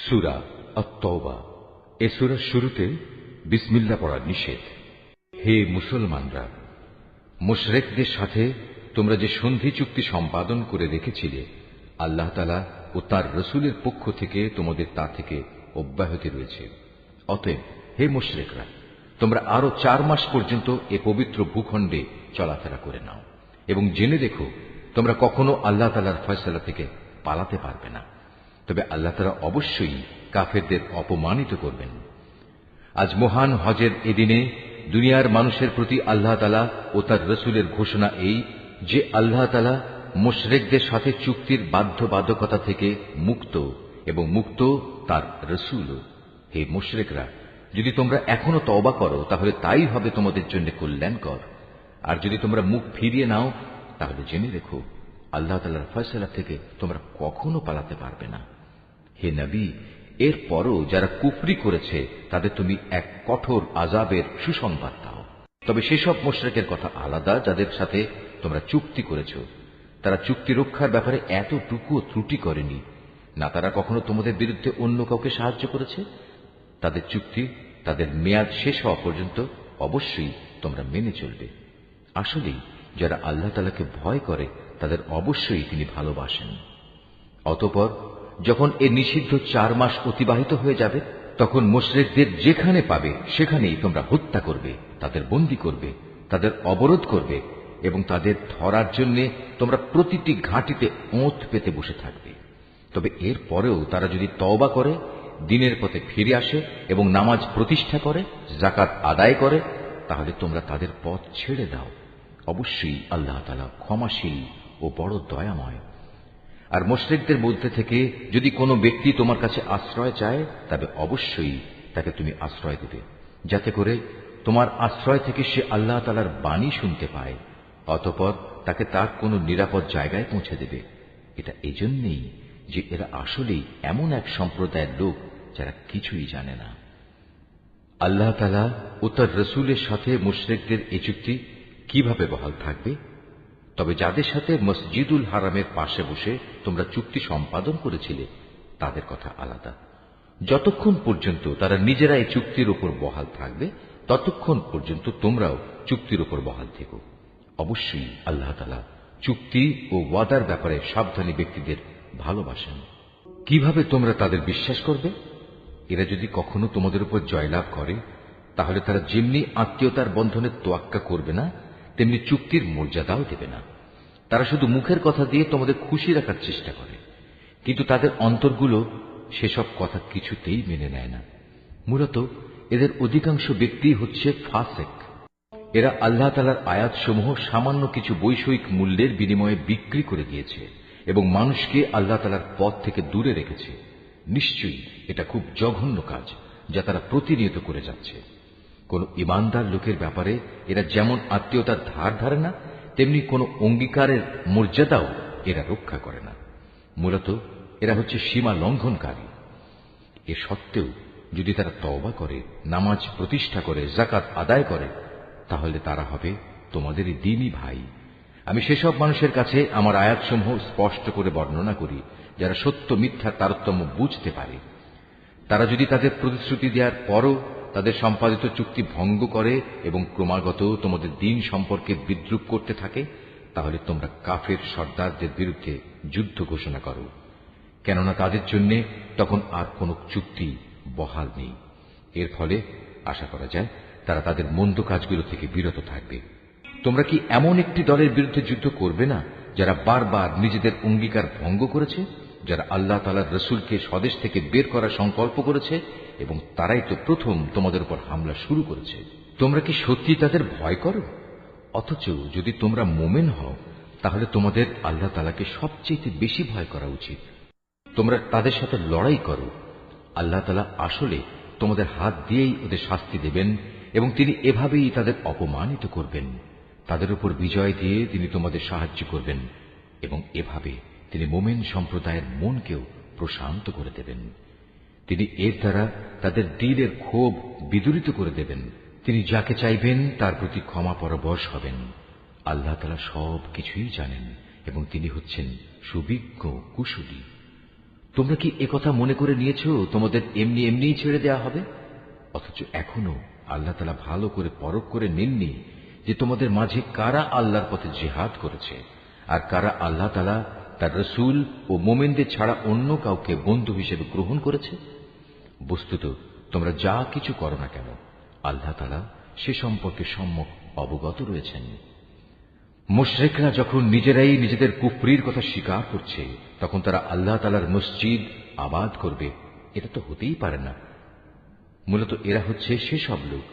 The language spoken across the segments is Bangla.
সূরা আত-তাওবা। এ সূরার শুরুতে বিসমিল্লাহ পড়া নিষেধ। হে মুসলমানরা, মুশরিকদের সাথে তোমরা যে সন্ধি চুক্তি সম্পাদন করে রেখেছিলে, আল্লাহ তাআলা ও তার রাসূলের পক্ষ থেকে তোমাদের তা থেকে অব্যাহতি রয়েছে। অতএব হে মুশরিকরা, তোমরা আরো 4 মাস পর্যন্ত এ পবিত্র ভূখণ্ডে চলাফেরা করে নাও এবং জেনে রেখো তোমরা কখনো আল্লাহ তাআলার ফয়সালা থেকে পালাতে পারবে না। তবে আল্লাহ তাআলা অবশ্যই কাফেরদের অপমানিত করবেন। আজ মহান হজের এদিনে দুনিয়ার মানুষের প্রতি আল্লাহ তাআলা ও তার রাসূলের ঘোষণা এই যে আল্লাহ তাআলা মুশরিকদের সাথে চুক্তির বাধ্যবাধকতা থেকে মুক্ত এবং মুক্ত তার রাসূলও। হে মুশরিকরা, যদি তোমরা এখনো তওবা করো তাহলে তাই হবে তোমাদের জন্য কল্যাণকর, আর যদি তোমরা মুখ ফিরিয়ে নাও তাহলে জেনে রেখো আল্লাহ তাআলার ফয়সালা থেকে তোমরা কখনো পালাতে পারবে না। হে নবী, এরপরও যারা কুফরি করেছে তাদের তুমি এক কঠোর আযাবের সুসংবাদ দাও। তবে সেসব মুশরিকের কথা আলাদা যাদের সাথে তোমরা চুক্তি করেছ। তারা চুক্তি রক্ষার ব্যাপারে এতটুকুও ত্রুটি করেনি, না তারা কখনো তোমাদের বিরুদ্ধে অন্য কাউকে সাহায্য করেছে। তাদের চুক্তি তাদের মেয়াদ শেষ হওয়া পর্যন্ত অবশ্যই তোমরা মেনে চলবে। আসলেই যারা আল্লাহ তাআলাকে ভয় করে তাদের অবশ্যই তিনি ভালোবাসেন। অতঃপর যখন এ নিষিদ্ধ 4 মাস অতিবাহিত হয়ে যাবে, তখন মুশরিকদের যেখানে পাবে সেখানেই তোমরা হত্যা করবে, তাদের বন্দী করবে, তাদের অবরোধ করবে এবং তাদের ধরার জন্য তোমরা প্রতিটি ঘাঁটিতে ওঁত পেতে বসে থাকবে। তবে এর পরেও তারা যদি তওবা করে, দ্বীনের পথে ফিরে আসে এবং নামাজ প্রতিষ্ঠা করে, যাকাত আদায় করে, তাহলে তোমরা তাদের পথ ছেড়ে দাও। অবশ্যই আল্লাহ তাআলা ক্ষমাশীল ও বড় দয়াময়। আর মুশরিকদের মধ্যে থেকে যদি কোনো ব্যক্তি তোমার কাছে আশ্রয় চায়, তবে অবশ্যই তাকে তুমি আশ্রয় দেবে, যাতে করে তোমার আশ্রয় থেকে সে আল্লাহ তাআলার বাণী শুনতে পায়। অতঃপর তাকে তার কোনো নিরাপদ জায়গায় পৌঁছে দেবে। এটা এজন্যই যে এরা আসলেই এমন এক সম্প্রদায়ের লোক যারা কিছুই জানে না। আল্লাহ তাআলা ও তার রাসূলের সাথে মুশরিকদের এই চুক্তি কিভাবে বহাল থাকবে? তবে যাদের সাথে মসজিদুল হারামের পাশে বসে তোমরা চুক্তি সম্পাদন করেছিলে তাদের কথা আলাদা। যতক্ষণ পর্যন্ত তারা নিজেরা এই চুক্তির উপর বহাল থাকবে, ততক্ষণ পর্যন্ত তোমরাও চুক্তির উপর বহাল থেকো। অবশ্যই আল্লাহ তাআলা চুক্তি ও ওয়াদার ব্যাপারে সাবধানী ব্যক্তিদের ভালোবাসেন। কিভাবে তোমরা তাদের বিশ্বাস করবে? এরা যদি কখনো তোমাদের উপর জয়লাভ করে, তাহলে তারা যেমনি আত্মীয়তার বন্ধনে তোয়াক্কা করবে না, তেমনি চুক্তির মর্যাদাও দেবে না। তারা শুধু মুখের কথা দিয়ে তোমাদের খুশি রাখার চেষ্টা করে, কিন্তু তাদের অন্তরগুলো সেসব কথা কিছুতেই মেনে নেয় না। মূলত এদের অধিকাংশ ব্যক্তি হচ্ছে ফাসেক। এরা আল্লাহ তাআলার আয়াতসমূহ সামান্য কিছু বৈষয়িক মূল্যের বিনিময়ে বিক্রি করে দিয়েছে এবং মানুষকে আল্লাহ তাআলার পথ থেকে দূরে রেখেছে। নিশ্চয়ই এটা খুব জঘন্য কাজ যা তারা প্রতিনিয়ত করে যাচ্ছে। কোন ইমানদার লোকের ব্যাপারে এরা যেমন আত্মীয়তার ধার ধারে না, তেমনি কোন অঙ্গীকারের মর্যাদাও এরা রক্ষা করে না। মূলত এরা হচ্ছে সীমা লঙ্ঘনকারী। এ সত্ত্বেও যদি তারা তওবা করে, নামাজ প্রতিষ্ঠা করে, যাকাত আদায় করে, তাহলে তারা হবে তোমাদেরই দ্বীনী ভাই। আমি সেসব মানুষের কাছে আমার আয়াতসমূহ স্পষ্ট করে বর্ণনা করি যারা সত্য মিথ্যার তারতম্য বুঝতে পারে। তারা যদি তাদের প্রতিশ্রুতি দেওয়ার পরও তাদের সম্পাদিত চুক্তি ভঙ্গ করে এবং ক্রমাগত তোমাদের দ্বীন সম্পর্কে বিদ্রূপ করতে থাকে, তাহলে তোমরা কাফের সর্দারদের বিরুদ্ধে যুদ্ধ ঘোষণা করো, কেননা তাদের জন্য তখন আর কোন চুক্তি বহাল নেই। এর ফলে আশা করা যায় তারা তাদের মন্দ কাজগুলো থেকে বিরত থাকবে। তোমরা কি এমন একটি দলের বিরুদ্ধে যুদ্ধ করবে না যারা বারবার নিজেদের অঙ্গীকার ভঙ্গ করেছে, যারা আল্লাহ তাআলার রাসূলকে স্বদেশ থেকে বের করার সংকল্প করেছে এবং তারাই তো প্রথম তোমাদের উপর হামলা শুরু করেছে? তোমরা কি সত্যি তাদের ভয় করো? অথচ যদি তোমরা মুমিন হও, তাহলে তোমাদের আল্লাহ তাআলাকে সবচেয়ে বেশি ভয় করা উচিত। তোমরা তাদের সাথে লড়াই করো। আল্লাহ তাআলা আসলে তোমাদের হাত দিয়েই ওদের শাস্তি দেবেন এবং তিনি এভাবেই তাদের অপমানিত করবেন। তাদের উপর বিজয় দিয়ে তিনি তোমাদের সাহায্য করবেন এবং এভাবে তিনি মুমিন সম্প্রদায়ের মনকেও প্রশান্ত করে দেবেন। তিনি এর দ্বারা তাদের দিলের ক্ষোভ বিদূরিত করে দেবেন। তিনি যাকে চাইবেন তার প্রতি ক্ষমা পরবশ হবেন। আল্লাহ তাআলা সব কিছুই জানেন এবং তিনি হচ্ছেন সুবিজ্ঞ কুশলী। তোমরা কি একথা মনে করে নিয়েছ তোমাদের এমনি এমনিই ছেড়ে দেয়া হবে? অথচ এখনো আল্লাহ তাআলা ভালো করে পরখ করে নেননি যে তোমাদের মাঝে কারা আল্লাহর পথে জিহাদ করেছে আর কারা আল্লাহ তাআলা তার রাসূল ও মুমিনদের ছাড়া অন্য কাউকে বন্ধু হিসেবে গ্রহণ করেছে। বস্তুত তোমরা যা কিছু করো না কেন আল্লাহ তাআলা সে সম্পর্কে সম্যক অবগত রয়েছেন। মুশরিকরা যখন নিজেরাই নিজেদের কুফরির কথা স্বীকার করছে তখন তারা আল্লাহ তাআলার মসজিদ আবাদ করবে, এটা তো হতেই পারে না। মূলত এরা হচ্ছে সেসব লোক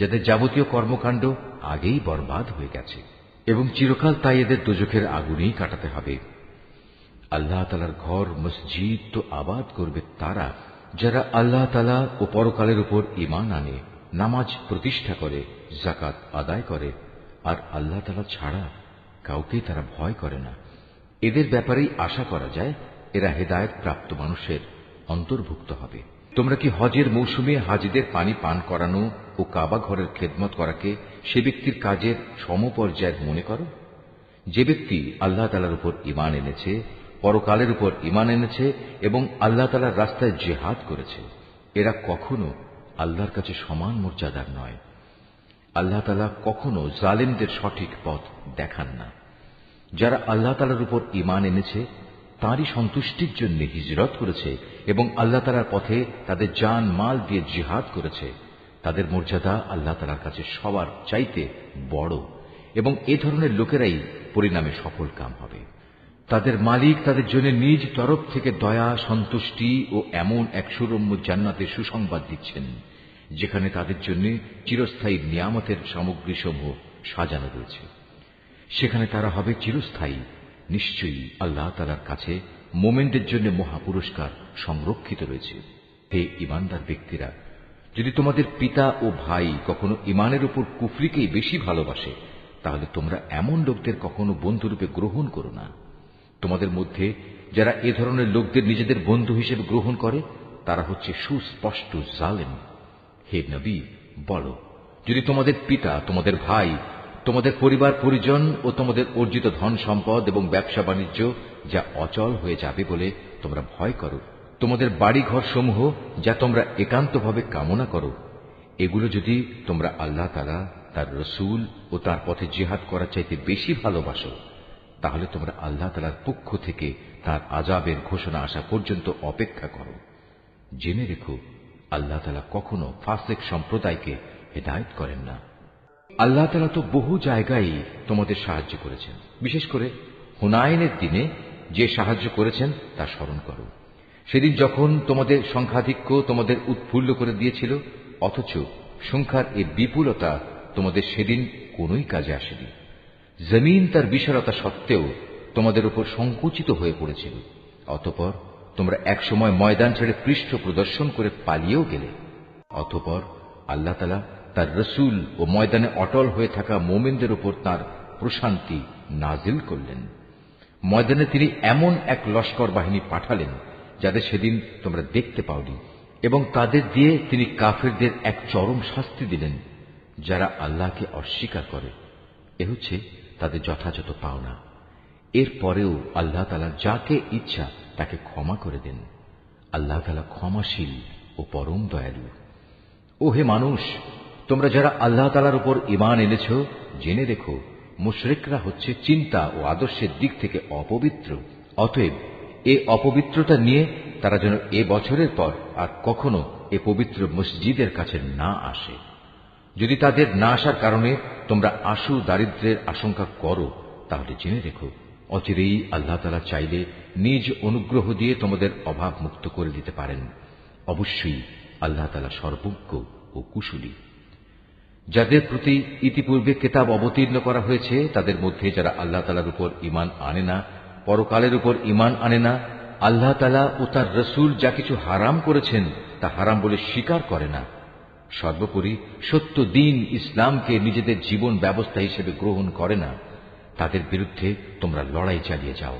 যাদের যাবতীয় কর্মকাণ্ড আগেই বরবাদ হয়ে গেছে এবং চিরকাল তাই এদের দোজখের আগুনেই কাটাতে হবে। আল্লাহ তাআলার ঘর মসজিদ তো আবাদ করবে তারা যারা আল্লাহ তাআলা ও পরকালের উপর ঈমান আনে, নামাজ প্রতিষ্ঠা করে, যাকাত আদায় করে আর আল্লাহ তাআলা ছাড়া কাউকে তারা ভয় করে না। এদের ব্যাপারেই আশা করা যায় এরা হেদায়েত প্রাপ্ত মানুষের অন্তর্ভুক্ত হবে। তোমরা কি হজের মৌসুমে হাজিদের পানি পান করানো ও কাবা ঘরের খেদমত করাকে সে ব্যক্তির কাজের সমপর্যায়ের মনে করো? যে ব্যক্তি আল্লাহ তাআলার উপর ঈমান এনেছে, পরকালের উপর ঈমান এনেছে এবং আল্লাহ তাআলার রাস্তায় জিহাদ করেছে, এরা কখনো আল্লাহর কাছে সমান মর্যাদার নয়। আল্লাহ তাআলা কখনো জালিমদের সঠিক পথ দেখান না। যারা আল্লাহ তাআলার উপর ঈমান এনেছে তাঁরই সন্তুষ্টির জন্য হিজরত করেছে এবং আল্লাহ তাআলার পথে তাদের জান মাল দিয়ে জিহাদ করেছে, তাদের মর্যাদা আল্লাহ তাআলার কাছে সবার চাইতে বড় এবং এ ধরনের লোকেরাই পরিণামে সফল কাম হবে। তাদের মালিক তাদের জন্য নিজ তরফ থেকে দয়া, সন্তুষ্টি ও এমন এক সুরম্য জান্নাতের সুসংবাদ দিচ্ছেন যেখানে তাদের জন্য চিরস্থায়ী নিয়ামতের সামগ্রীসমূহ সাজানো রয়েছে। সেখানে তারা হবে চিরস্থায়ী। নিশ্চয়ই আল্লাহ তাআলার কাছে মোমেনদের জন্য মহা পুরস্কার সংরক্ষিত রয়েছে। হে ঈমানদার ব্যক্তিরা, যদি তোমাদের পিতা ও ভাই কখনো ঈমানের উপর কুফরিকেই বেশি ভালোবাসে তাহলে তোমরা এমন লোকদের কখনো বন্ধুরূপে গ্রহণ করো না। তোমাদের মধ্যে যারা এ ধরনের লোকদের নিজেদের বন্ধু হিসেবে গ্রহণ করে তারা হচ্ছে সুস্পষ্ট জালেম। হে নবী, বলো, যদি তোমাদের পিতা, তোমাদের ভাই, তোমাদের পরিবার পরিজন ও তোমাদের অর্জিত ধন সম্পদ এবং ব্যবসা বাণিজ্য যা অচল হয়ে যাবে বলে তোমরা ভয় করো, তোমাদের বাড়ি ঘর সমূহ যা তোমরা একান্তভাবে কামনা করো, এগুলো যদি তোমরা আল্লাহ তাআলা, তার রাসূল ও তার পথে জিহাদ করার চাইতে বেশি ভালোবাসো তাহলে তোমরা আল্লাহ তাআলার পক্ষ থেকে তার আযাবের ঘোষণা আসা পর্যন্ত অপেক্ষা করো। জেনে রেখো, আল্লাহ তাআলা কখনো ফাসিক সম্প্রদায়কে হেদায়েত করেন না। আল্লাহ তাআলা তো বহু জায়গায় তোমাদের সাহায্য করেছেন। বিশেষ করে হুনাইনের দিনে যে সাহায্য করেছেন তা স্মরণ করো। সেদিন যখন তোমাদের সংখ্যাধিক্য তোমাদের উৎফুল্ল করে দিয়েছিল, অথচ সংখ্যার এই বিপুলতা তোমাদের সেদিন কোনোই কাজে আসেনি। জমিন তার বিশালতা সত্ত্বেও তোমাদের উপর সংকুচিত হয়ে পড়েছিল। অতঃপর তোমরা একসময় ময়দান ছেড়ে পৃষ্ঠ প্রদর্শন করে পালিয়েও গেলে। অতঃপর আল্লাহ তাআলা তার রাসূল ও ময়দানে অটল হয়ে থাকা মুমিনদের উপর তার প্রশান্তি নাজিল করলেন। ময়দানে তিনি এমন এক লস্কর বাহিনী পাঠালেন যাদের সেদিন তোমরা দেখতে পাওনি, এবং তাদের দিয়ে তিনি কাফেরদের এক চরম শাস্তি দিলেন। যারা আল্লাহকে অস্বীকার করে এ হচ্ছে তাদের যথাযথ পাওনা। এরপরেও আল্লাহ তাআলা যাকে ইচ্ছা তাকে ক্ষমা করে দেন। আল্লাহ তাআলা ক্ষমাশীল ও পরম দয়ালু। ও হে মানুষ, তোমরা যারা আল্লাহ তাআলার উপর ঈমান এনেছ, জেনে রেখো মুশরিকরা হচ্ছে চিন্তা ও আদর্শের দিক থেকে অপবিত্র। অতএব এ অপবিত্রতা নিয়ে তারা যেন এ বছরের পর আর কখনো এ পবিত্র মসজিদের কাছে না আসে। যদি তাদের না আসার কারণে তোমরা আশু দারিদ্র্যের আশঙ্কা করো তাহলে জেনে রেখো অচিরেই আল্লাহ তাআলা চাইলে নিজ অনুগ্রহ দিয়ে তোমাদের অভাব মুক্ত করে দিতে পারেন। অবশ্যই আল্লাহ তাআলা সর্বজ্ঞ ও কুশলী। যাদের প্রতি ইতিপূর্বে কিতাব অবতীর্ণ করা হয়েছে তাদের মধ্যে যারা আল্লাহ তাআলার উপর ঈমান আনে না, পরকালের উপর ঈমান আনে না, আল্লাহ তাআলা ও তার রাসূল যা কিছু হারাম করেছেন তা হারাম বলে স্বীকার করে না, সর্বোপরি সত্য দ্বীন ইসলামকে নিজেদের জীবন ব্যবস্থা হিসেবে গ্রহণ করে না, তাদের বিরুদ্ধে তোমরা লড়াই চালিয়ে যাও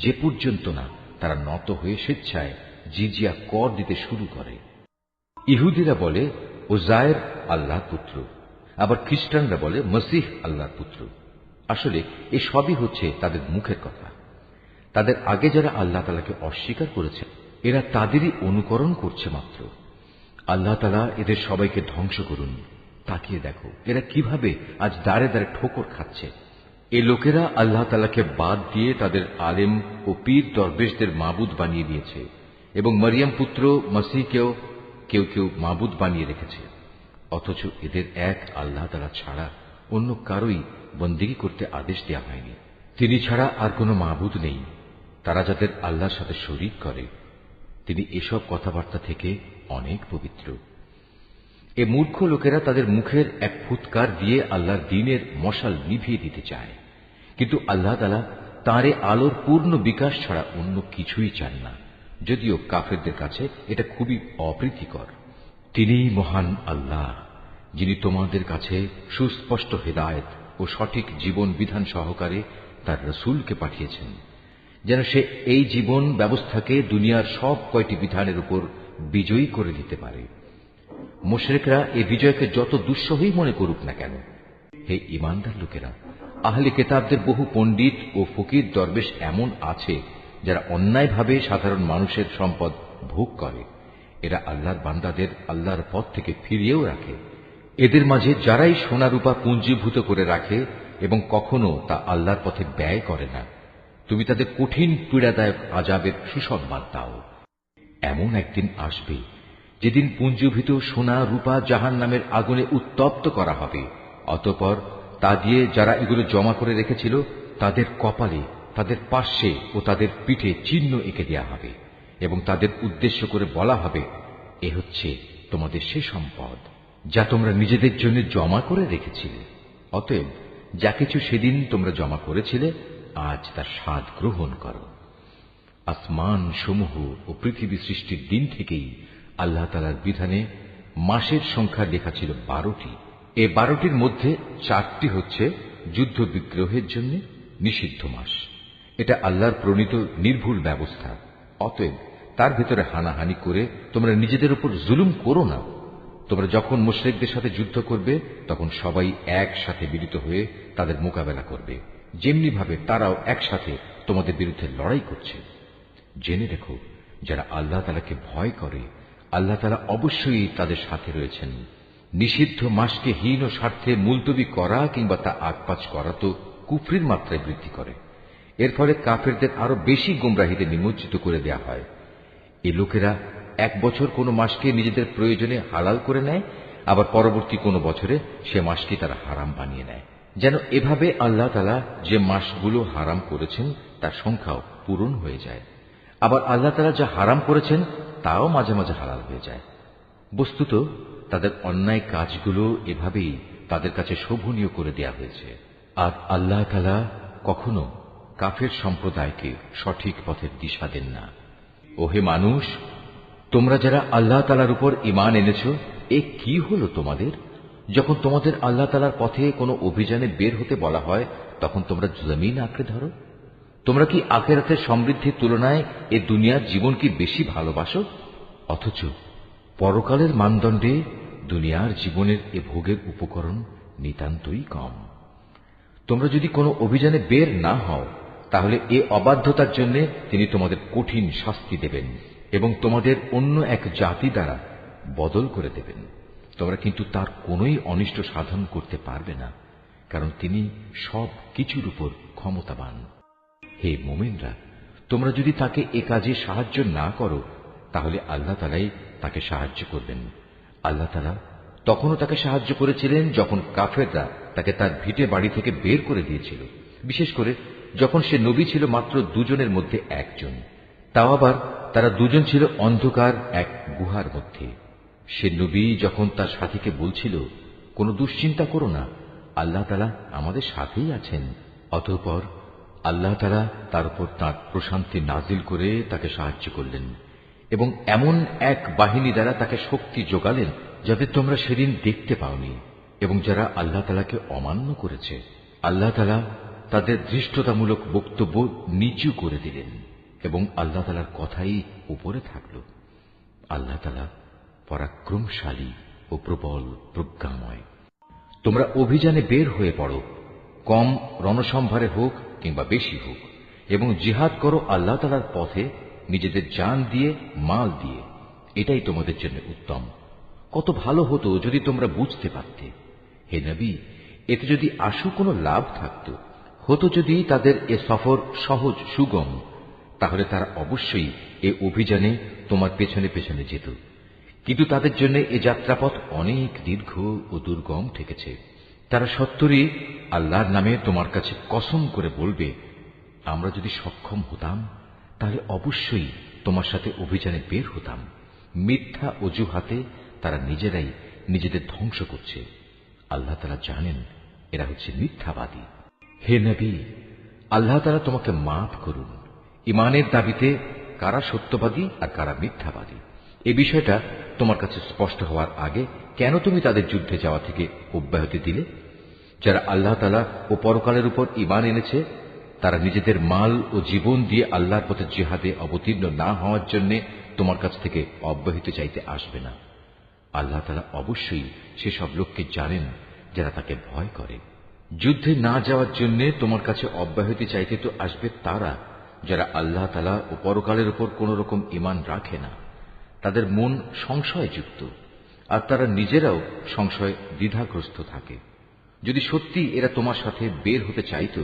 যে পর্যন্ত না তারা নত হয়ে স্বেচ্ছায় জিজিয়া কর দিতে শুরু করে। ইহুদিরা বলে উযায়ের আল্লাহর পুত্র, আবার খ্রিস্টানরা বলে মসীহ আল্লাহর পুত্র। আসলে এ সবই হচ্ছে তাদের মুখের কথা। তাদের আগে যারা আল্লাহ তাআলাকে অস্বীকার করেছে এরা তাদেরই অনুকরণ করছে মাত্র। আল্লাহ তাআলা এদের সবাইকে ধ্বংস করুন। তাকিয়ে দেখো এরা কিভাবে আজ দাঁড়ে দাঁড়ে ঠোকর খাচ্ছে। এ লোকেরা আল্লাহ তাআলাকে বাদ দিয়ে তাদের আলেম ও পীর দরবেশদের মাবুদ বানিয়ে দিয়েছে এবং মরিয়ম পুত্র মসিহকেও কেউ কেউ মাবুদ বানিয়ে রেখেছে। অথচ এদের এক আল্লাহ তাআলা ছাড়া অন্য কারোই বন্দেগী করতে আদেশ দেওয়া হয়নি। তিনি ছাড়া আর কোনো মাবুদ নেই। তারা যাদের আল্লাহর সাথে শরীক করে তিনি এসব কথাবার্তা থেকে অনেক পবিত্র। এ মূর্খ লোকেরা তাদের মুখের এক ফুৎকার দিয়ে আল্লাহর দ্বীনের মশাল নিভিয়ে দিতে চায়, কিন্তু আল্লাহ তাআলা তাঁর আলোর পূর্ণ বিকাশ ছাড়া অন্য কিছুই চান না, যদিও কাফেরদের কাছে এটা খুবই অপ্রীতিকর। তিনিই মহান আল্লাহ, যিনি তোমাদের কাছে সুস্পষ্ট হেদায়েত ও সঠিক জীবন বিধান সহকারে তার রাসূলকে পাঠিয়েছেন, যেন সে এই জীবন ব্যবস্থাকে দুনিয়ার সব কয়টি বিধানের উপর বিজয়ী করে দিতে পারে। মুশরিকরা এই বিজয়কে যত দুঃসহই মনে করুক না কেন, হে ঈমানদার লোকেরা, আহলে কিতাবদের বহু পণ্ডিত ও ফকির দরবেশ এমন আছে যারা অন্যায়ভাবে সাধারণ মানুষের সম্পদ ভোগ করে। এরা আল্লাহর বান্দাদের আল্লাহর পথ থেকে ফিরিয়েও রাখে। এদের মাঝে যারাই সোনা রূপা পুঞ্জীভূত করে রাখে এবং কখনো তা আল্লাহর পথে ব্যয় করে না, তুমি তাদের কঠিন পীড়াদায়ক আযাবের সুসংবাদ দাও। এমন একদিন আসবে যেদিন পুঞ্জীভূত সোনা রূপা জাহান্নামের আগুনে উত্তপ্ত করা হবে। অতঃপর তা দিয়ে যারা এগুলো জমা করে রেখেছিল তাদের কপালে, তাদের পার্শ্বে ও তাদের পিঠে চিহ্ন এঁকে দেওয়া হবে এবং তাদের উদ্দেশ্য করে বলা হবে, এ হচ্ছে তোমাদের সে সম্পদ যা তোমরা নিজেদের জন্য জমা করে রেখেছিলে। অতএব যা কিছু সেদিন তোমরা জমা করেছিলে আজ তার স্বাদ গ্রহণ করো। আসমান সমূহ ও পৃথিবী সৃষ্টির দিন থেকেই আল্লাহ তাআলার বিধানে মাসের সংখ্যা লেখা ছিল 12টি। এই 12টির মধ্যে 4টি হচ্ছে যুদ্ধ বিগ্রহের জন্য নিষিদ্ধ মাস। এটা আল্লাহর প্রণীত নির্ভুল ব্যবস্থা। অতএব তার ভিতরে হানাহানি করে তোমরা নিজেদের উপর জুলুম করো না। তোমরা যখন মুশরিকদের সাথে যুদ্ধ করবে তখন সবাই একসাথে মিলিত হয়ে তাদের মোকাবেলা করবে, যেমনি ভাবে তারাও একসাথে তোমাদের বিরুদ্ধে লড়াই করছে। জেনে রেখো, যারা আল্লাহ তাআলাকে ভয় করে আল্লাহ তাআলা অবশ্যই তাদের সাথে রয়েছেন। নিষিদ্ধ মাসকে হীন ও স্বার্থে মুলতবি করা কিংবা তা আগপাচ করা তো কুফরির মাত্রায় বৃদ্ধি করে। এর ফলে কাফেরদের আরো বেশি গোমরাহিতে নিমজ্জিত করে দেয়া হয়। এ লোকেরা এক বছর কোনো মাসকে নিজেদের প্রয়োজনে হালাল করে নেয়, আবার পরবর্তী কোনো বছরে সে মাসকে তারা হারাম বানিয়ে নেয়, যেন এভাবে আল্লাহ তাআলা যে মাসগুলো হারাম করেছেন তার সংখ্যাও পূরণ হয়ে যায়। আবার আল্লাহ তাআলা যা হারাম করেছেন তাও মাঝে মাঝে হালাল হয়ে যায়। বস্তুত তাদের অন্যায় কাজগুলো এভাবেই তাদের কাছে শোভনীয় করে দেয়া হয়েছে। আর আল্লাহ তাআলা কখনো কাফের সম্প্রদায়কে সঠিক পথের দিশা দেন না। ওহে মানুষ, তোমরা যারা আল্লাহ তাআলার উপর ঈমান এনেছ, এ কি হলো তোমাদের? যখন তোমাদের আল্লাহ তাআলার পথে কোনো অভিযানে বের হতে বলা হয় তখন তোমরা জমিন আঁকড়ে ধরো। তোমরা কি আখিরাতের সমৃদ্ধির তুলনায় এ দুনিয়ার জীবন কি বেশি ভালোবাসো? অথচ পরকালের মানদণ্ডে দুনিয়ার জীবনের এ ভোগের উপকরণ নিতান্তই কম। তোমরা যদি কোনো অভিযানে বের না হও তাহলে এ অবাধ্যতার জন্য তিনি তোমাদের কঠিন শাস্তি দেবেন এবং তোমাদের অন্য এক জাতি দ্বারা বদল করে দেবেন। তোমরা কিন্তু তার কোনোই অনিষ্ট সাধন করতে পারবে না, কারণ তিনি সব কিছুর উপর ক্ষমতাবান। হে মুমিনরা, তোমরা যদি তাকে এ কাজে সাহায্য না করো তাহলে আল্লাহ তাআলাই তাকে সাহায্য করবেন। আল্লাহ তাআলা তখনও তাকে সাহায্য করেছিলেন যখন কাফেররা তাকে তার ভিটে বাড়ি থেকে বের করে দিয়েছিল, বিশেষ করে যখন সে নবী ছিল মাত্র 2 জনের মধ্যে 1 জন। তাও আবার তারা 2 জন ছিল অন্ধকার এক গুহার মধ্যে। সে নবী যখন তার সাথীকে বলছিল, কোনো দুশ্চিন্তা করো না, আল্লাহ তাআলা আমাদের সাথেই আছেন, অতঃপর আল্লাহ তাআলা তার উপর তাঁর প্রশান্তি নাজিল করে তাকে সাহায্য করলেন এবং এমন এক বাহিনী দ্বারা তাকে শক্তি যোগালেন যাদের তোমরা সেদিন দেখতে পাওনি। এবং যারা আল্লাহ তাআলাকে অমান্য করেছে আল্লাহ তাআলা তাদের ধৃষ্টতামূলক বক্তব্য নিচু করে দিলেন এবং আল্লাহ তাআলার কথাই উপরে থাকল। আল্লাহ তাআলা পরাক্রমশালী ও প্রবল প্রজ্ঞাময়। তোমরা অভিযানে বের হয়ে পড়ো, কম রণসম্ভারে হোক কিংবা বেশি হোক, এবং জিহাদ করো আল্লাহ তাআলার পথে নিজেদের জান দিয়ে, মাল দিয়ে। এটাই তোমাদের জন্য উত্তম। কত ভালো হতো যদি তোমরা বুঝতে পারতে। হে নবী, এতে যদি আশু কোনো লাভ থাকত, হতো যদি তাদের এ সফর সহজ সুগম, তাহলে তারা অবশ্যই এ অভিযানে তোমার পেছনে পেছনে যেত। কিন্তু তাদের জন্য এ যাত্রাপথ অনেক দীর্ঘ ও দুর্গম ঠেকেছে। তারা সত্তরই আল্লাহর নামে তোমার কাছে কসম করে বলবে, আমরা যদি সক্ষম হতাম তাহলে অবশ্যই তোমার সাথে অভিযানে বের হতাম। মিথ্যা অজুহাতে তারা নিজেরাই নিজেদের ধ্বংস করছে। আল্লাহ তাআলা জানেন এরা হচ্ছে মিথ্যাবাদী। হে নবী, আল্লাহ তাআলা তোমাকে মাফ করুন। ইমানের দাবিতে কারা সত্যবাদী আর কারা মিথ্যাবাদী, এ বিষয়টা তোমার কাছে স্পষ্ট হওয়ার আগে কেন তুমি তাদের যুদ্ধে যাওয়া থেকে অব্যাহতি দিলে? যারা আল্লাহ তাআলা ও পরকালের উপর ঈমান এনেছে, তারা নিজেদের মাল ও জীবন দিয়ে আল্লাহর পথে জিহাদে অবতীর্ণ না হওয়ার জন্য তোমার কাছ থেকে অব্যাহতি চাইতে আসবে না। আল্লাহ তাআলা অবশ্যই সেসব লোককে জানেন যারা তাকে ভয় করে। যুদ্ধে না যাওয়ার জন্য তোমার কাছে অব্যাহতি চাইতে তো আসবে তারা যারা আল্লাহ তাআলা ও পরকালের উপর কোন রকম ঈমান রাখে না। তাদের মন সংশয়যুক্ত, আর তারা নিজেরাও সংশয় দ্বিধাগ্রস্ত থাকে। যদি সত্যি এরা তোমার সাথে বের হতে চাইত,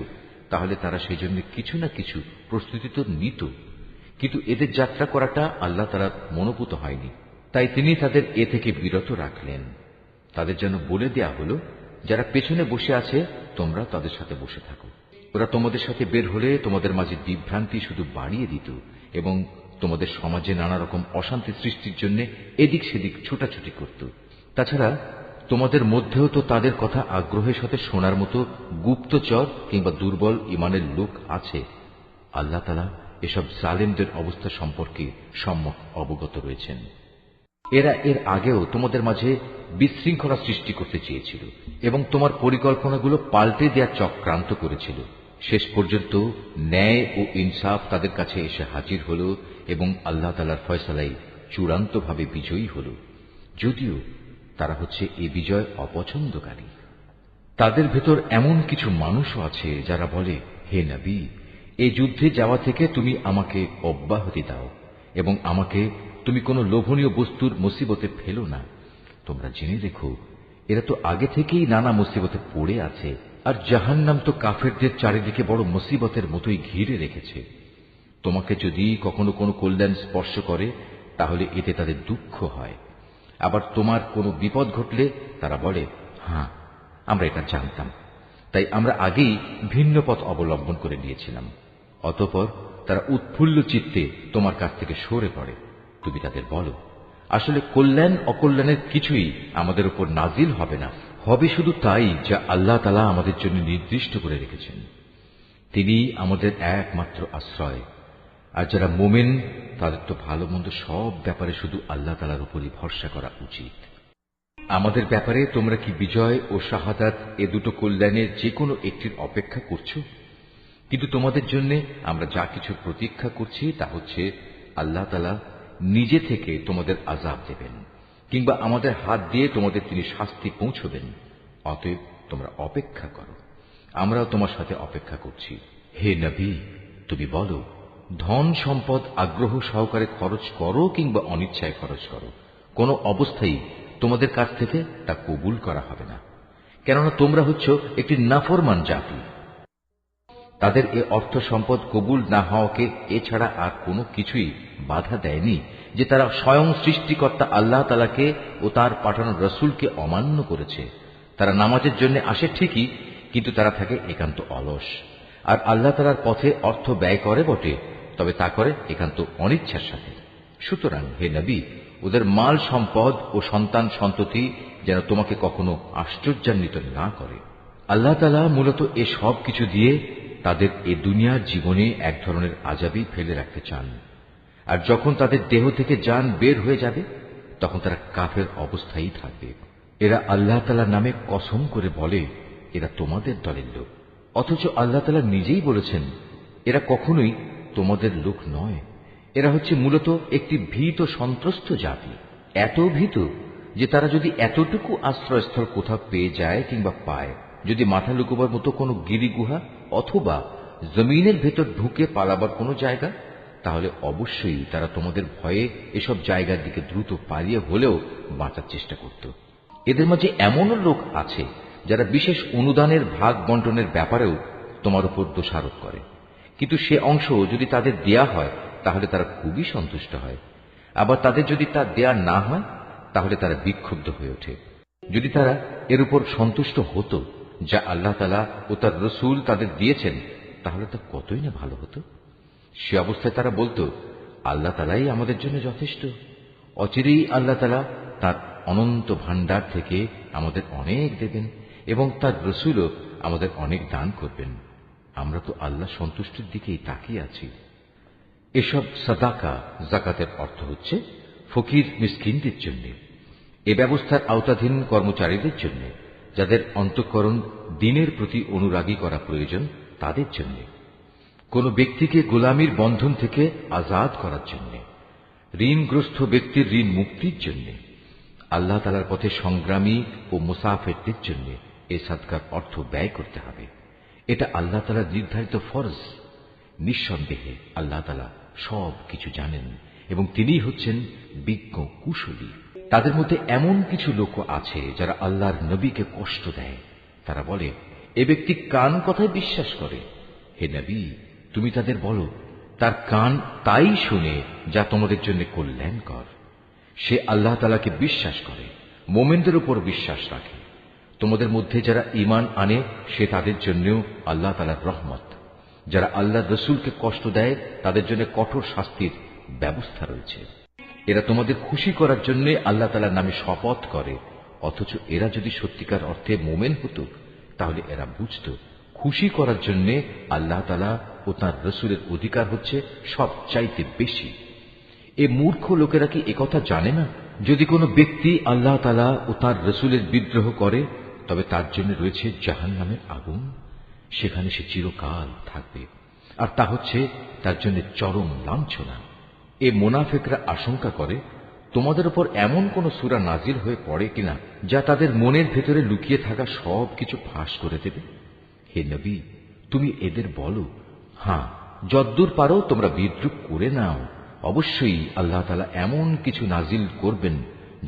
তাহলে তারা সেই জন্য কিছু না কিছু প্রস্তুতি তো নিত, কিন্তু এদের যাত্রা করাটা আল্লাহ তাআলার মনোভূত হয়নি, তাই তিনি তাদের এ থেকে বিরত রাখলেন। তাদের যেন বলে দেয়া হলো, যারা পেছনে বসে আছে তোমরা তাদের সাথে বসে থাকো। ওরা তোমাদের সাথে বের হলে তোমাদের মাঝে বিভ্রান্তি শুধু বাড়িয়ে দিত এবং তোমাদের সমাজে নানা রকম অশান্তি সৃষ্টির জন্য এদিক সেদিক ছুটাছুটি করত। তাছাড়া তোমাদের মধ্যেও তো তাদের কথা আগ্রহের সাথে শোনার মতো গুপ্তচর কিংবা দুর্বল ইমানের লোক আছে। আল্লাহ তাআলা এসব জালেমদের অবস্থা সম্পর্কে সম্যক অবগত রয়েছেন। এরা এর আগেও তোমাদের মাঝে বিশৃঙ্খলা সৃষ্টি করতে চেয়েছিল এবং তোমার পরিকল্পনাগুলো পাল্টে দেওয়ার চক্রান্ত করেছিল। শেষ পর্যন্ত ন্যায় ও ইনসাফ তাদের কাছে এসে হাজির হল এবং আল্লাহ তাআলার ফয়সালাই চূড়ান্তভাবে বিজয়ী হল, যদিও তারা হচ্ছে এ বিজয় অপছন্দকারী। তাদের ভেতর এমন কিছু মানুষও আছে যারা বলে, হে নবী, এই যুদ্ধে যাওয়া থেকে তুমি আমাকে অব্যাহতি দাও এবং আমাকে তুমি কোনো লোভনীয় বস্তুর মুসিবতে ফেলো না। তোমরা জেনে রেখো, এরা তো আগে থেকেই নানা মুসিবতে পড়ে আছে, আর জাহান্নাম তো কাফেরদের চারিদিকে বড় মুসিবতের মতোই ঘিরে রেখেছে। তোমাকে যদি কখনো কোনো কল্যাণ স্পর্শ করে তাহলে এতে তাদের দুঃখ হয়, আবার তোমার কোনো বিপদ ঘটলে তারা বলে, হ্যাঁ, আমরা এটা জানতাম, তাই আমরা আগেই ভিন্ন পথ অবলম্বন করে নিয়েছিলাম। অতঃপর তারা উৎফুল্ল চিত্তে তোমার কাছ থেকে সরে পড়ে। তুমি তাদের বলো, আসলে কল্যাণ অকল্যাণের কিছুই আমাদের উপর নাজিল হবে না, হবে শুধু তাই যা আল্লাহ তাআলা আমাদের জন্য নির্দিষ্ট করে রেখেছেন। তিনি আমাদের একমাত্র আশ্রয়। আর যারা মুমিন তাদের তো ভালো মন্দ সব ব্যাপারে শুধু আল্লাহ তাআলার উপরই ভরসা করা উচিত। আমাদের ব্যাপারে তোমরা কি বিজয় ও শাহাদাত এ দুটো কল্যাণের যে কোনো একটির অপেক্ষা করছো? কিন্তু তোমাদের জন্য আমরা যা কিছু প্রতীক্ষা করছি তা হচ্ছে আল্লাহ তাআলা নিজে থেকে তোমাদের আযাব দেবেন, কিংবা আমাদের হাত দিয়ে তোমাদের তিনি শাস্তি পৌঁছবেন। অতএব তোমরা অপেক্ষা করো, আমরাও তোমার সাথে অপেক্ষা করছি। হে নবী, তুমি বলো, ধন সম্পদ আগ্রহ সহকারে খরচ করো কিংবা অনিচ্ছায় খরচ করো, কোনো অবস্থায় তোমাদের কাছ থেকে তা কবুল করা হবে না, কেননা তোমরা হচ্ছ একটি নাফরমান জাতি। তাদের এ অর্থ সম্পদ কবুল না হওয়াকে এছাড়া আর কোনো কিছুই বাধা দেয়নি যে তারা স্বয়ং সৃষ্টিকর্তা আল্লাহ তাআলাকে ও তার পাঠানো রসুলকে অমান্য করেছে। তারা নামাজের জন্য আসে ঠিকই, কিন্তু তারা থাকে একান্ত অলস, আর আল্লাহ তাআলার পথে অর্থ ব্যয় করে বটে, তবে তা করে একান্ত অনিচ্ছার সাথে। সুতরাং হে নবী, ওদের মাল সম্পদ ও সন্তান সন্ততি যেন তোমাকে কখনো আশ্চর্যান্বিত না করে। আল্লাহ তাআলা মূলত এ সব কিছু দিয়ে তাদের এ দুনিয়ার জীবনে এক ধরনের আযাবই ফেলে রাখতে চান, আর যখন তাদের দেহ থেকে জান বের হয়ে যাবে তখন তারা কাফের অবস্থায় থাকবে। এরা আল্লাহ তাআলার নামে কসম করে বলে এরা তোমাদের দলের লোক, অথচ আল্লাহ তাআলা নিজেই বলেছেন এরা কখনোই তোমাদের লোক নয়। এরা হচ্ছে মূলত একটি ভীত সন্ত্রস্ত জাতি, এত ভীত যে তারা যদি এতটুকু আশ্রয়স্থল কোথাও পেয়ে যায় কিংবা পায়, যদি মাথা লুকোবার মতো কোনো গিরিগুহা অথবা জমিনের ভেতর ঢুকে পালাবার কোনো জায়গা, তাহলে অবশ্যই তারা তোমাদের ভয়ে এসব জায়গার দিকে দ্রুত পালিয়ে হলেও বাঁচার চেষ্টা করত। এদের মাঝে এমনও লোক আছে যারা বিশেষ অনুদানের ভাগ বন্টনের ব্যাপারেও তোমার উপর দোষারোপ করে, কিন্তু সে অংশ যদি তাদের দেয়া হয় তাহলে তারা খুবই সন্তুষ্ট হয়। আবার তাদের যদি তা দেয়া না হয় তাহলে তারা বিক্ষুব্ধ হয়ে ওঠে। যদি তারা এর উপর সন্তুষ্ট হতো যা আল্লাহ তাআলা ও তার রসূল তাদের দিয়েছেন, তাহলে তা কতই না ভালো হতো। সে অবস্থায় তারা বলতো, আল্লাহ তাআলাই আমাদের জন্য যথেষ্ট। অচিরেই আল্লাহ তাআলা তার অনন্ত ভাণ্ডার থেকে আমাদের অনেক দেবেন এবং তার রসূলও আমাদের অনেক দান করবেন। আমরা তো আল্লাহ সন্তুষ্টির দিকেই তাকিয়ে আছি। এসব সাদাকা যাকাতের অর্থ হচ্ছে ফকির মিসকিনদের জন্য, এ ব্যবস্থার আওতাধীন কর্মচারীদের জন্য, যাদের অন্তঃকরণ দ্বীনের প্রতি অনুরাগী করা প্রয়োজন তাদের জন্য, কোন ব্যক্তিকে গোলামির বন্ধন থেকে আজাদ করার জন্য, ঋণগ্রস্ত ব্যক্তির ঋণ মুক্তির জন্য, আল্লাহ তাআলার পথে সংগ্রামী ও মুসাফিরদের জন্য এই সাদকার অর্থ ব্যয় করতে হবে। এটা আল্লাহ তাআলার নির্ধারিত ফরজ। নিঃসন্দেহে আল্লাহ তাআলা সব কিছু জানেন এবং তিনিই হচ্ছেন বিজ্ঞ কুশলী। তাদের মধ্যে এমন কিছু লোক আছে যারা আল্লাহর নবীকে কষ্ট দেয়। তারা বলে, এ ব্যক্তি কান কথায় বিশ্বাস করে। হে নবী, তুমি তাদের বলো, তার কান তাই শুনে যা তোমাদের জন্য কল্যাণকর। সে আল্লাহ তাআলাকে বিশ্বাস করে, মোমেনদের উপর বিশ্বাস রাখে। তোমাদের মধ্যে যারা ঈমান আনে সে তাদের জন্যও আল্লাহ তাআলার রহমত। যারা আল্লাহর রসূলকে কষ্ট দেয় তাদের জন্য কঠোর শাস্তির ব্যবস্থা রয়েছে। এরা তোমাদের খুশি করার জন্য আল্লাহ তাআলার নামে শপথ করে, অথচ এরা যদি সত্যিকার অর্থে মোমেন হতো তাহলে এরা বুঝত খুশি করার জন্য আল্লাহ তাআলা ও তাঁর রসূলের অধিকার হচ্ছে সবচাইতে বেশি। এ মূর্খ লোকেরা কি একথা জানে না? যদি কোনো ব্যক্তি আল্লাহ তাআলা ও তাঁর রসূলের বিদ্রোহ করে তবে তার জন্য রয়েছে জাহান্নামের আগুন, সেখানে সে চিরকাল থাকবে, আর তা হচ্ছে তার জন্য চরম লাঞ্ছনা। এ মুনাফিকরা আশঙ্কা করে তোমাদের উপর এমন কোন সূরা নাজিল হয়ে পড়ে কিনা যা তাদের মনের ভেতরে লুকিয়ে থাকা সব কিছু ফাঁস করে দেবে। হে নবী, তুমি এদের বলো, হ্যাঁ, যদ্দূর পারো তোমরা বিদ্রুপ করে নাও। অবশ্যই আল্লাহ তাআলা এমন কিছু নাজিল করবেন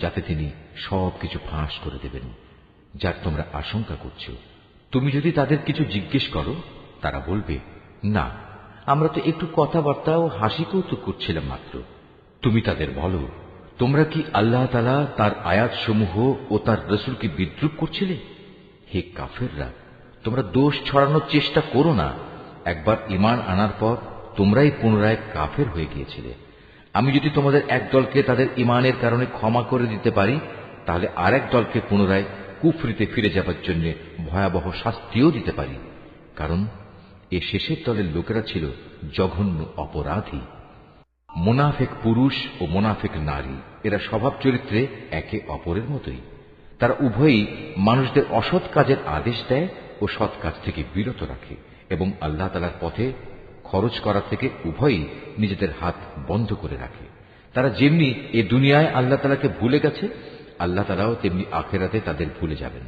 যাতে তিনি সব কিছু ফাঁস করে দেবেন, যার তোমরা আশঙ্কা করছো। তুমি যদি তাদের কিছু জিজ্ঞেস করো তারা বলবে, না, আমরা তো একটু কথাবার্তা ও হাসি কৌতুক করছিলাম মাত্র। তুমি তাদের বলো, তোমরা কি আল্লাহ তাআলা তার আয়াতসমূহ ও তার রসূলকে বিদ্রুপ করছিলে? হে কাফেররা, তোমরা দোষ ছড়ানোর চেষ্টা করো না। একবার ঈমান আনার পর তোমরাই পুনরায় কাফের হয়ে গিয়েছিলে। আমি যদি তোমাদের এক দলকে তাদের ঈমানের কারণে ক্ষমা করে দিতে পারি, তাহলে আরেক দলকে পুনরায় কুফরিতে ফিরে যাবার জন্য ভয়াবহ শাস্তিও দিতে পারি, কারণ এ শেষের দলের লোকেরা ছিল জঘন্য অপরাধী। মুনাফিক পুরুষ ও মুনাফিক নারী এরা স্বভাব চরিত্রে একে অপরের মতোই। তারা উভয়ই মানুষদের অসৎ কাজের আদেশ দেয় ও সৎ কাজ থেকে বিরত রাখে এবং আল্লাহ তাআলার পথে খরচ করা থেকে উভয়ই নিজেদের হাত বন্ধ করে রাখে। তারা যেমনি এ দুনিয়ায় আল্লাহ তাআলাকে ভুলে গেছে, আল্লাহ তাআলাও তেমনি আখিরাতে তাদের ভুলে যাবেন।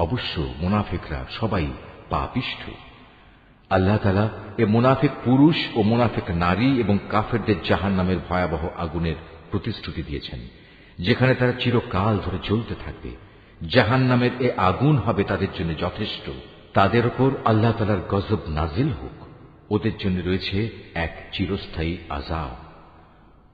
অবশ্য মুনাফিকরা সবাই পাপিষ্ঠ। আল্লাহ তাআলা এ মুনাফিক পুরুষ ও মুনাফিক নারী এবং কাফেরদের জাহান্নামের ভয়াবহ আগুনের প্রতিশ্রুতি দিয়েছেন, যেখানে তারা চিরকাল ধরে জ্বলতে থাকবে। জাহান্নামের এ আগুন হবে তাদের জন্য যথেষ্ট। তাদের উপর আল্লাহ তাআলার গজব নাজিল হোক। ওদের জন্য রয়েছে এক চিরস্থায়ী আযাব।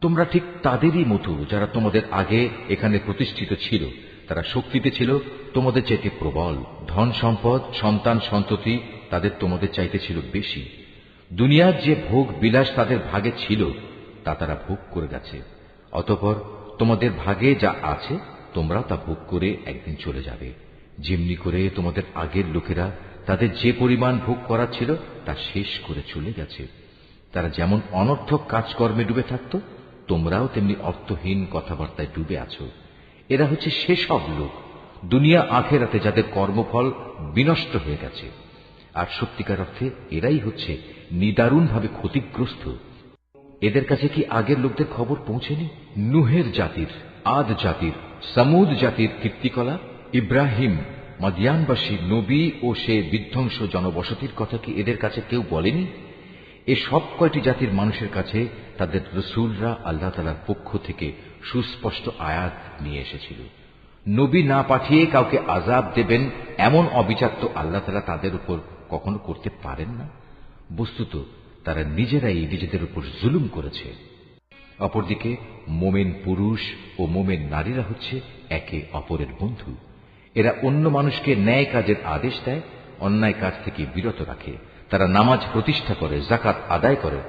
তোমরা ঠিক তাদেরই মতো যারা তোমাদের আগে এখানে প্রতিষ্ঠিত ছিল। তারা শক্তিতে ছিল তোমাদের চাইতে প্রবল, ধন সম্পদ, সন্তান সন্ততি তাদের তোমাদের চাইতে ছিল বেশি। দুনিয়ার যে ভোগ বিলাস তাদের ভাগে ছিল তা তারা ভোগ করে গেছে। অতঃপর তোমাদের ভাগে যা আছে তোমরা তা ভোগ করে একদিন চলে যাবে। যেমনি করে তোমাদের আগের লোকেরা তাদের যে পরিমাণ ভোগ করা ছিল তা শেষ করে চলে গেছে। তারা যেমন অনর্থক কাজকর্মে ডুবে থাকত, তোমরাও তেমনি অর্থহীন কথাবার্তায় ডুবে আছো। এরা হচ্ছে সেসব লোক দুনিয়া আখেরাতে যাদের কর্মফল বিনষ্ট হয়ে গেছে, আর সত্যিকার অর্থে এরাই হচ্ছে নিদারুণভাবে ক্ষতিগ্রস্ত। এদের কাছে কি আগের লোকদের খবর পৌঁছেনি? নুহের জাতির, আদ জাতির, সামুদ জাতির কীর্তিকলা, ইব্রাহিম, মাদিয়ানবাসী নবী ও সে বিধ্বংস জনবসতির কথা কি এদের কাছে কেউ বলেনি? এ সব কয়টি জাতির মানুষের কাছে তাদের রসুলরা আল্লাহ তাআলার পক্ষ থেকে সুস্পষ্ট আয়াত নিয়ে এসেছিল। নবী না পাঠিয়ে কাউকে আযাব দেবেন এমন অবিচার তো আল্লাহ তাআলা তাদের উপর কখনো করতে পারেন না। বস্তুত তারা নিজেরাই নিজেদের উপর জুলুম করেছে। অপরদিকে মোমেন পুরুষ ও মোমেন নারীরা হচ্ছে একে অপরের বন্ধু। এরা অন্য মানুষকে ন্যায় কাজের আদেশ দেয়, অন্যায় কাজ থেকে বিরত রাখে। তারা নামাজ প্রতিষ্ঠা করে, যাকাত আদায় করে,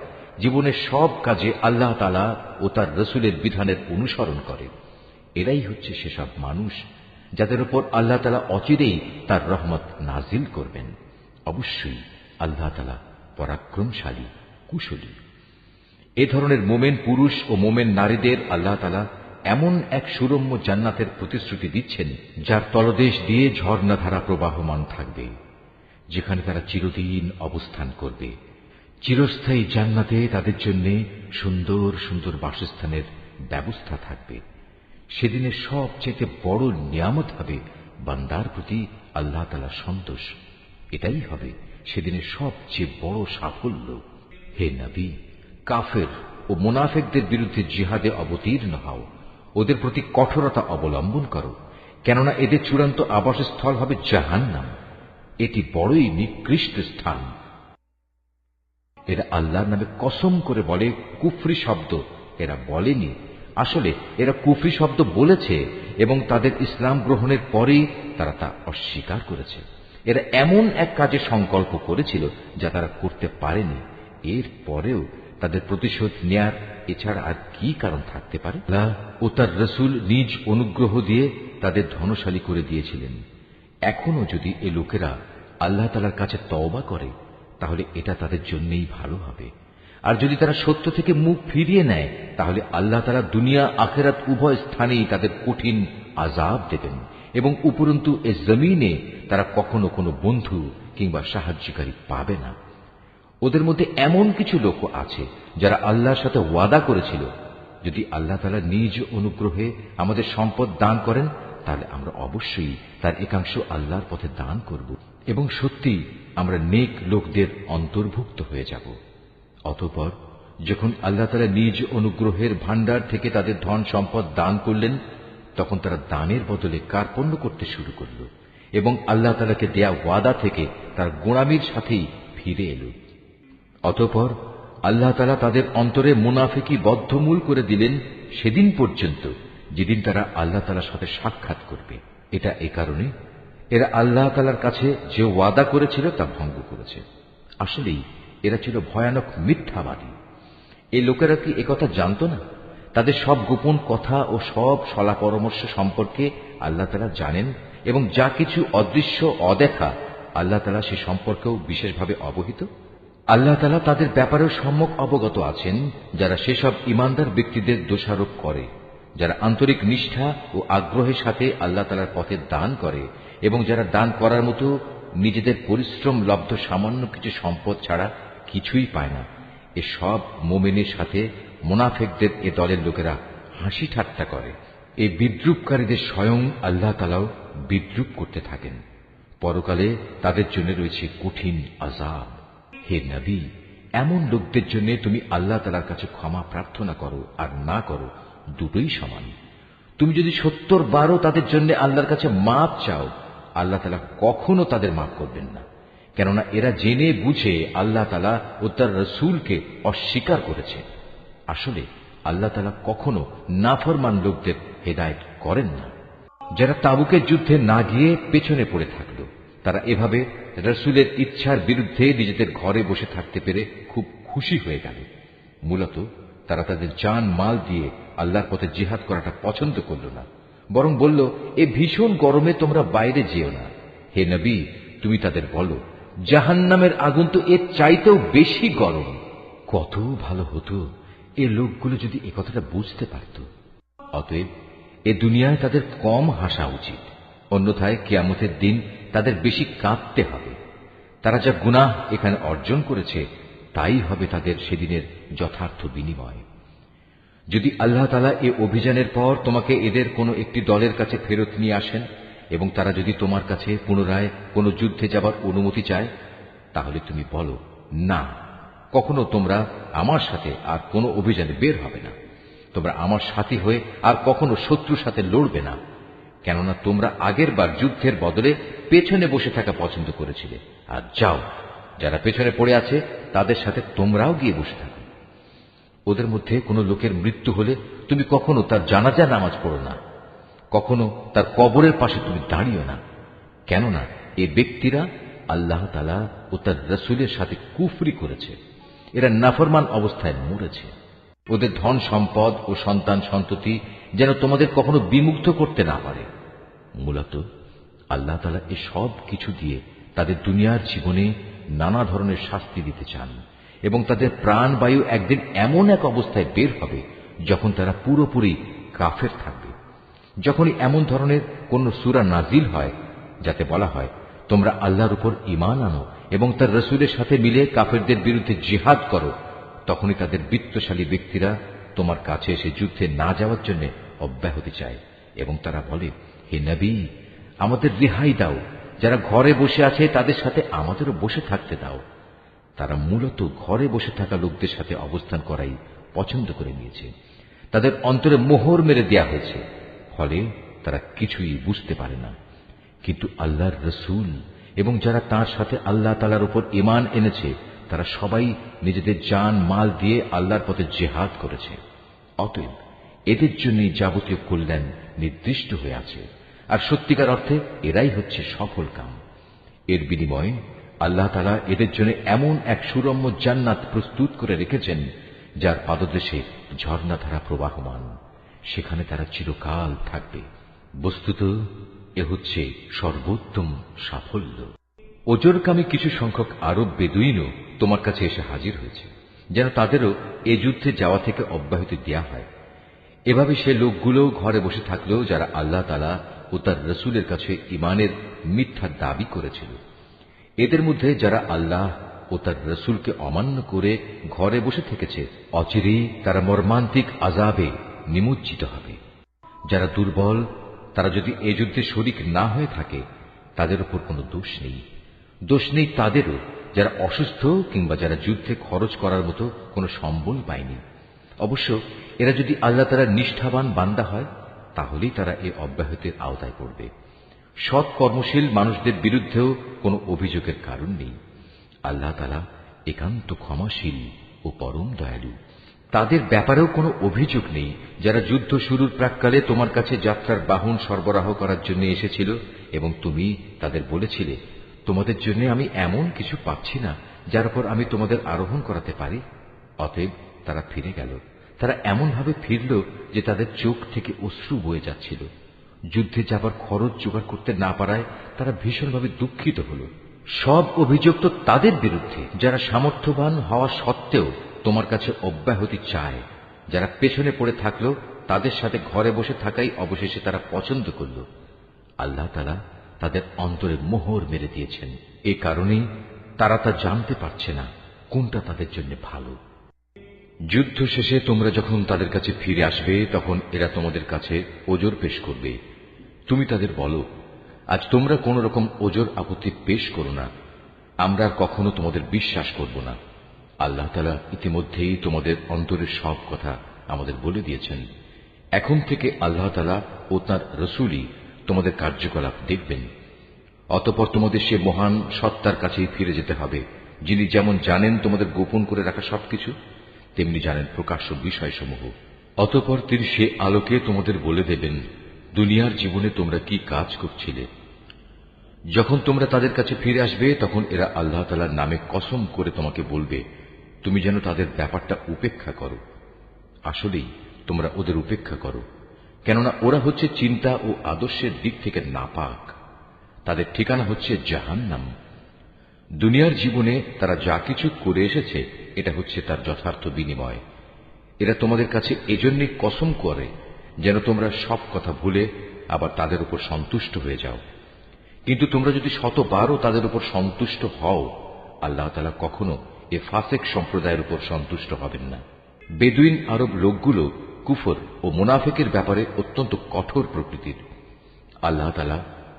জীবনের সব কাজে আল্লাহ তাআলা ও তার রসুলের বিধানের অনুসরণ করে। এরাই হচ্ছে সেসব মানুষ যাদের উপর আল্লাহ তাআলা অচিরেই তার রহমত নাজিল করবেন। অবশ্যই আল্লাহ তাআলা পরাক্রমশালী, কুশলী। এ ধরনের মোমেন পুরুষ ও মোমেন নারীদের আল্লাহ তাআলা এমন এক সুরম্য জান্নাতের প্রতিশ্রুতি দিচ্ছেন, যার তলদেশ দিয়ে ঝর্ণাধারা প্রবাহমান থাকবে, যেখানে তারা চিরদিন অবস্থান করবে। চিরস্থায়ী জান্নাতে তাদের জন্য সুন্দর সুন্দর বাসস্থানের ব্যবস্থা থাকবে। সেদিনের সবচেয়ে বড় নিয়ামত হবে বান্দার প্রতি আল্লাহ তাআলার সন্তোষ। এটাই হবে সেদিনের সবচেয়ে বড় সাফল্য। হে নবী, কাফের ও মুনাফিকদের বিরুদ্ধে জিহাদে অবতীর্ণ হও, ওদের প্রতি কঠোরতা অবলম্বন করো, কেননা এদের চূড়ান্ত আবাসস্থল হবে জাহান্নাম। এটি বড়ই নিকৃষ্ট স্থান। এরা আল্লাহর নামে কসম করে বলে কুফরি শব্দ এরা বলেনি, আসলে এরা কুফরি শব্দ বলেছে এবং তাদের ইসলাম গ্রহণের পরেই তারা তা অস্বীকার করেছে। এরা এমন এক কাজে সংকল্প করেছিল যা তারা করতে পারেনি। এর পরেও তাদের প্রতিশোধ নেয়ার এছাড়া আর কি কারণ থাকতে পারে? আল্লাহ ও তার রসুল নিজ অনুগ্রহ দিয়ে তাদের ধনশালী করে দিয়েছিলেন। এখনো যদি এ লোকেরা আল্লাহ তাআলার কাছে তওবা করে তাহলে এটা তাদের জন্যই ভালো হবে। আর যদি তারা সত্য থেকে মুখ ফিরিয়ে নেয় তাহলে আল্লাহ তাআলা দুনিয়া আখিরাত উভয় স্থানেই তাদের কঠিন আযাব দেবেন এবং উপরন্তু এ জমিনে তারা কখনো কোনো বন্ধু কিংবা সাহায্যকারী পাবে না। ওদের মধ্যে এমন কিছু লোক আছে যারা আল্লাহর সাথে ওয়াদা করেছিল, যদি আল্লাহ তাআলা নিজ অনুগ্রহে আমাদের সম্পদ দান করেন তাহলে আমরা অবশ্যই তার একাংশ আল্লাহর পথে দান করব এবং সত্যি আমরা নেক লোকদের অন্তর্ভুক্ত হয়ে যাব। অতঃপর যখন আল্লাহ তাআলা নিজ অনুগ্রহের ভাণ্ডার থেকে তাদের ধন সম্পদ দান করলেন, তখন তারা দানের বদলে কার্পণ্য করতে শুরু করল এবং আল্লাহ তাআলাকে দেয়া ওয়াদা থেকে তার গোঁড়ামির সাথেই ফিরে এলো। অতঃপর আল্লাহ তাআলা তাদের অন্তরে মুনাফিকি বদ্ধমূল করে দিলেন সেদিন পর্যন্ত যেদিন তারা আল্লাহ তাআলার সাথে সাক্ষাৎ করবে। এটা এ কারণে এরা আল্লাহ তাআলার কাছে যে ওয়াদা করেছিল তা ভঙ্গ করেছে। আসলেই এরা ছিল ভয়ানক মিথ্যাবাদী। এই লোকেরা কি একথা জানত না? তাদের সব গোপন কথা ও সব সলা পরামর্শ সম্পর্কে আল্লাহ তাআলা জানেন এবং যা কিছু অদৃশ্য অদেখা আল্লাহ তাআলা সে সম্পর্কেও বিশেষভাবে অবহিত। আল্লাহ তাআলা তাদের ব্যাপারেও সম্যক অবগত আছেন, যারা সেসব ঈমানদার ব্যক্তিদের দোষারোপ করে, যারা আন্তরিক নিষ্ঠা ও আগ্রহের সাথে আল্লাহ তাআলার পথে দান করে এবং যারা দান করার মতো নিজেদের পরিশ্রম লব্ধ সামান্য কিছু সম্পদ ছাড়া কিছুই পায় না। এ সব মুমিনের সাথে মুনাফিকদের এ দলের লোকেরা হাসি ঠাট্টা করে। এই বিদ্রূপকারীদের স্বয়ং আল্লাহ তাআলাও বিদ্রূপ করতে থাকেন। পরকালে তাদের জন্য রয়েছে কঠিন আযাব। হে নবী, এমন লোকদের জন্য তুমি আল্লাহ তাআলার কাছে ক্ষমা প্রার্থনা করো আর না করো, দুটোই সমান। তুমি যদি 70 বারও তাদের জন্য আল্লাহর কাছে মাপ চাও, আল্লাহ তাআলা কখনো তাদের মাফ করবেন না, কেননা এরা জেনে বুঝে আল্লাহ তাআলা ও তার রসুলকে অস্বীকার করেছে। আসলে আল্লাহ তাআলা কখনো নাফরমান লোকদের হেদায়েত করেন না। যারা তাবুকের যুদ্ধে না গিয়ে পেছনে পড়ে থাকলো, তারা এভাবে রসুলের ইচ্ছার বিরুদ্ধে নিজেদের ঘরে বসে থাকতে পেরে খুব খুশি হয়ে গেল। মূলত তারা তাদের জান মাল দিয়ে আল্লাহর পথে জিহাদ করাটা পছন্দ করল না, বরং বলল, এ ভীষণ গরমে তোমরা বাইরে যেও না। হে নবী, তুমি তাদের বলো, জাহান্নামের আগুন তো এর চাইতেও বেশি গরম। কত ভালো হতো এ লোকগুলো যদি এ কথাটা বুঝতে পারত। অতএব এ দুনিয়ায় তাদের কম হাসা উচিত, অন্যথায় কিয়ামতের দিন তাদের বেশি কাঁদতে হবে। তারা যা গুনাহ এখানে অর্জন করেছে তাই হবে তাদের সেদিনের যথার্থ বিনিময়। যদি আল্লাহ তাআলা এ অভিযানের পর তোমাকে এদের কোনো একটি দলের কাছে ফেরত নিয়ে আসেন এবং তারা যদি তোমার কাছে পুনরায় কোনো যুদ্ধে যাবার অনুমতি চায়, তাহলে তুমি বলো, না, কখনো তোমরা আমার সাথে আর কোনো অভিযানে বের হবে না। তোমরা আমার সাথী হয়ে আর কখনো শত্রুর সাথে লড়বে না, কেননা তোমরা আগের বার যুদ্ধের বদলে পেছনে বসে থাকা পছন্দ করেছিলে। আর যাও, যারা পেছনে পড়ে আছে তাদের সাথে তোমরাও গিয়ে বসে থাকো। ওদের মধ্যে কোনো লোকের মৃত্যু হলে তুমি কখনো তার জানাজা নামাজ পড়ো না, কখনো তার কবরের পাশে তুমি দাঁড়িও না, কেননা এ ব্যক্তিরা আল্লাহ তাআলা ও তার রাসূলের সাথে কুফরি করেছে। এরা নাফরমান অবস্থায় মরেছে। ওদের ধন সম্পদ ও সন্তান সন্ততি যেন তোমাদের কখনো বিমুগ্ধ করতে না পারে। মূলত আল্লাহ তাআলা এ সব কিছু দিয়ে তাদের দুনিয়ার জীবনে নানা ধরনের শাস্তি দিতে চান, এবং তাদের প্রাণবায়ু একদিন এমন এক অবস্থায় বের হবে যখন তারা পুরোপুরি কাফের থাকবে। যখনই এমন ধরনের কোন সূরা নাজিল হয় যাতে বলা হয় তোমরা আল্লাহর উপর ঈমান আনো এবং তার রাসূলের সাথে মিলে কাফেরদের বিরুদ্ধে জিহাদ করো, তখনই তাদের বিত্তশালী ব্যক্তিরা তোমার কাছে এসে যুদ্ধে না যাওয়ার জন্য অব্যাহতি চায় এবং তারা বলে, হে নবী, আমাদের রেহাই দাও, যারা ঘরে বসে আছে তাদের সাথে আমাদেরও বসে থাকতে দাও। তারা মূলত ঘরে বসে থাকা লোকদের সাথে অবস্থান করাই পছন্দ করে নিয়েছে। তাদের অন্তরে মোহর মেরে দেয়া হয়েছে, ফলে তারা কিছুই বুঝতে পারে না। কিন্তু আল্লাহর রাসূল এবং যারা তার সাথে আল্লাহ তাআলার উপর ঈমান এনেছে তারা সবাই নিজেদের জান মাল দিয়ে আল্লাহর পথে জিহাদ করেছে। অতএব এদের জন্যই যাবতীয় কল্যাণ নির্দিষ্ট হয়ে আছে, আর সত্যিকার অর্থে এরাই হচ্ছে সফল কাম। এর বিনিময়ে আল্লাহ তাআলা এদের জন্য এমন এক সুরম্য জান্নাত প্রস্তুত করে রেখেছেন যার পাদদেশে ঝর্ণাধারা প্রবাহমান, সেখানে তারা চিরকাল থাকবে। বস্তুত এ হচ্ছে সর্বোত্তম সাফল্য। ওজরকামী কিছু সংখ্যক আরব বেদুইনও তোমার কাছে এসে হাজির হয়েছে, যেন তাদেরও এ যুদ্ধে যাওয়া থেকে অব্যাহতি দেয়া হয়। এভাবে সে লোকগুলো ঘরে বসে থাকলেও যারা আল্লাহ তাআলা ও তার রাসূলের কাছে ঈমানের মিথ্যা দাবি করেছিল। এদের মধ্যে যারা আল্লাহ ও তার রাসূলকে অমান্য করে ঘরে বসে থেকেছে, অচিরেই তারা মর্মান্তিক আযাবে নিমজ্জিত হবে। যারা দুর্বল তারা যদি এ যুদ্ধে শরীক না হয়ে থাকে তাদের উপর কোনো দোষ নেই। দোষ নেই তাদেরও যারা অসুস্থ কিংবা যারা যুদ্ধে খরচ করার মতো কোনো সম্বল পায়নি। অবশ্য এরা যদি আল্লাহ তাআলার নিষ্ঠাবান বান্দা হয় তাহলেই তারা এ অব্যাহতির আওতায় পড়বে। সৎ কর্মশীল মানুষদের বিরুদ্ধেও কোনো অভিযোগের কারণ নেই। আল্লাহ তাআলা একান্ত ক্ষমাশীল ও পরম দয়ালু। তাদের ব্যাপারেও কোনো অভিযোগ নেই যারা যুদ্ধ শুরুর প্রাক্কালে তোমার কাছে যাত্রার বাহন সরবরাহ করার জন্য এসেছিল এবং তুমি তাদের বলেছিলে, তোমাদের জন্য আমি এমন কিছু পাচ্ছি না যার উপর আমি তোমাদের আরোহণ করাতে পারি। অতএব তারা ফিরে গেল। তারা এমনভাবে ফিরল যে তাদের চোখ থেকে অশ্রু বয়ে যাচ্ছিল। যুদ্ধে যাবার খরচ জোগাড় করতে না পারায় তারা ভীষণভাবে দুঃখিত হল। সব অভিযোগ তো তাদের বিরুদ্ধে যারা সামর্থ্যবান হওয়া সত্ত্বেও তোমার কাছে অব্যাহতি চায়। যারা পেছনে পড়ে থাকলো তাদের সাথে ঘরে বসে থাকাই অবশেষে তারা পছন্দ করল। আল্লাহ তাআলা তাদের অন্তরে মোহর মেরে দিয়েছেন। এ কারণেই তারা তা জানতে পারছে না কোনটা তাদের জন্য ভালো। যুদ্ধ শেষে তোমরা যখন তাদের কাছে ফিরে আসবে তখন এরা তোমাদের কাছে ওজর পেশ করবে। তুমি তাদের বলো, আজ তোমরা কোন রকম ওজর আপত্তি পেশ করো না, আমরা আর কখনো তোমাদের বিশ্বাস করব না। আল্লাহ তাআলা ইতিমধ্যেই তোমাদের অন্তরের সব কথা আমাদের বলে দিয়েছেন। এখন থেকে আল্লাহ তাআলা ও তাঁর রাসূলই তোমাদের কার্যকলাপ দেখবেন। অতঃপর তোমাদের সে মহান সত্তার কাছেই ফিরে যেতে হবে, যিনি যেমন জানেন তোমাদের গোপন করে রাখা সবকিছু, তেমনি জানেন প্রকাশ্য বিষয়সমূহ। অতঃপর তিনি সে আলোকে তোমাদের বলে দেবেন দুনিয়ার জীবনে তোমরা কি কাজ করছিলে। যখন তোমরা তাদের কাছে ফিরে আসবে তখন এরা আল্লাহ তাআলার নামে কসম করে তোমাকে বলবে তুমি যেন তাদের ব্যাপারটা উপেক্ষা করো। আসলেই তোমরা ওদের উপেক্ষা করো, কেননা ওরা হচ্ছে চিন্তা ও আদর্শের দিক থেকে নাপাক। তাদের ঠিকানা হচ্ছে জাহান্নাম। দুনিয়ার জীবনে তারা যা কিছু করে এসেছে এটা হচ্ছে তার যথার্থ বিনিময়। এরা তোমাদের কাছে এজন্যই কসম করে যেন তোমরা সব কথা ভুলে আবার তাদের উপর সন্তুষ্ট হয়ে যাও। কিন্তু তোমরা যদি শতবারও তাদের উপর সন্তুষ্ট হও, আল্লাহ তাআলা কখনো এ ফাসেক সম্প্রদায়ের উপর সন্তুষ্ট হবেন না। বেদুইন আরব লোকগুলো কুফর ও মুনাফিকের ব্যাপারে অত্যন্ত কঠোর প্রকৃতির। আল্লাহ তাআলা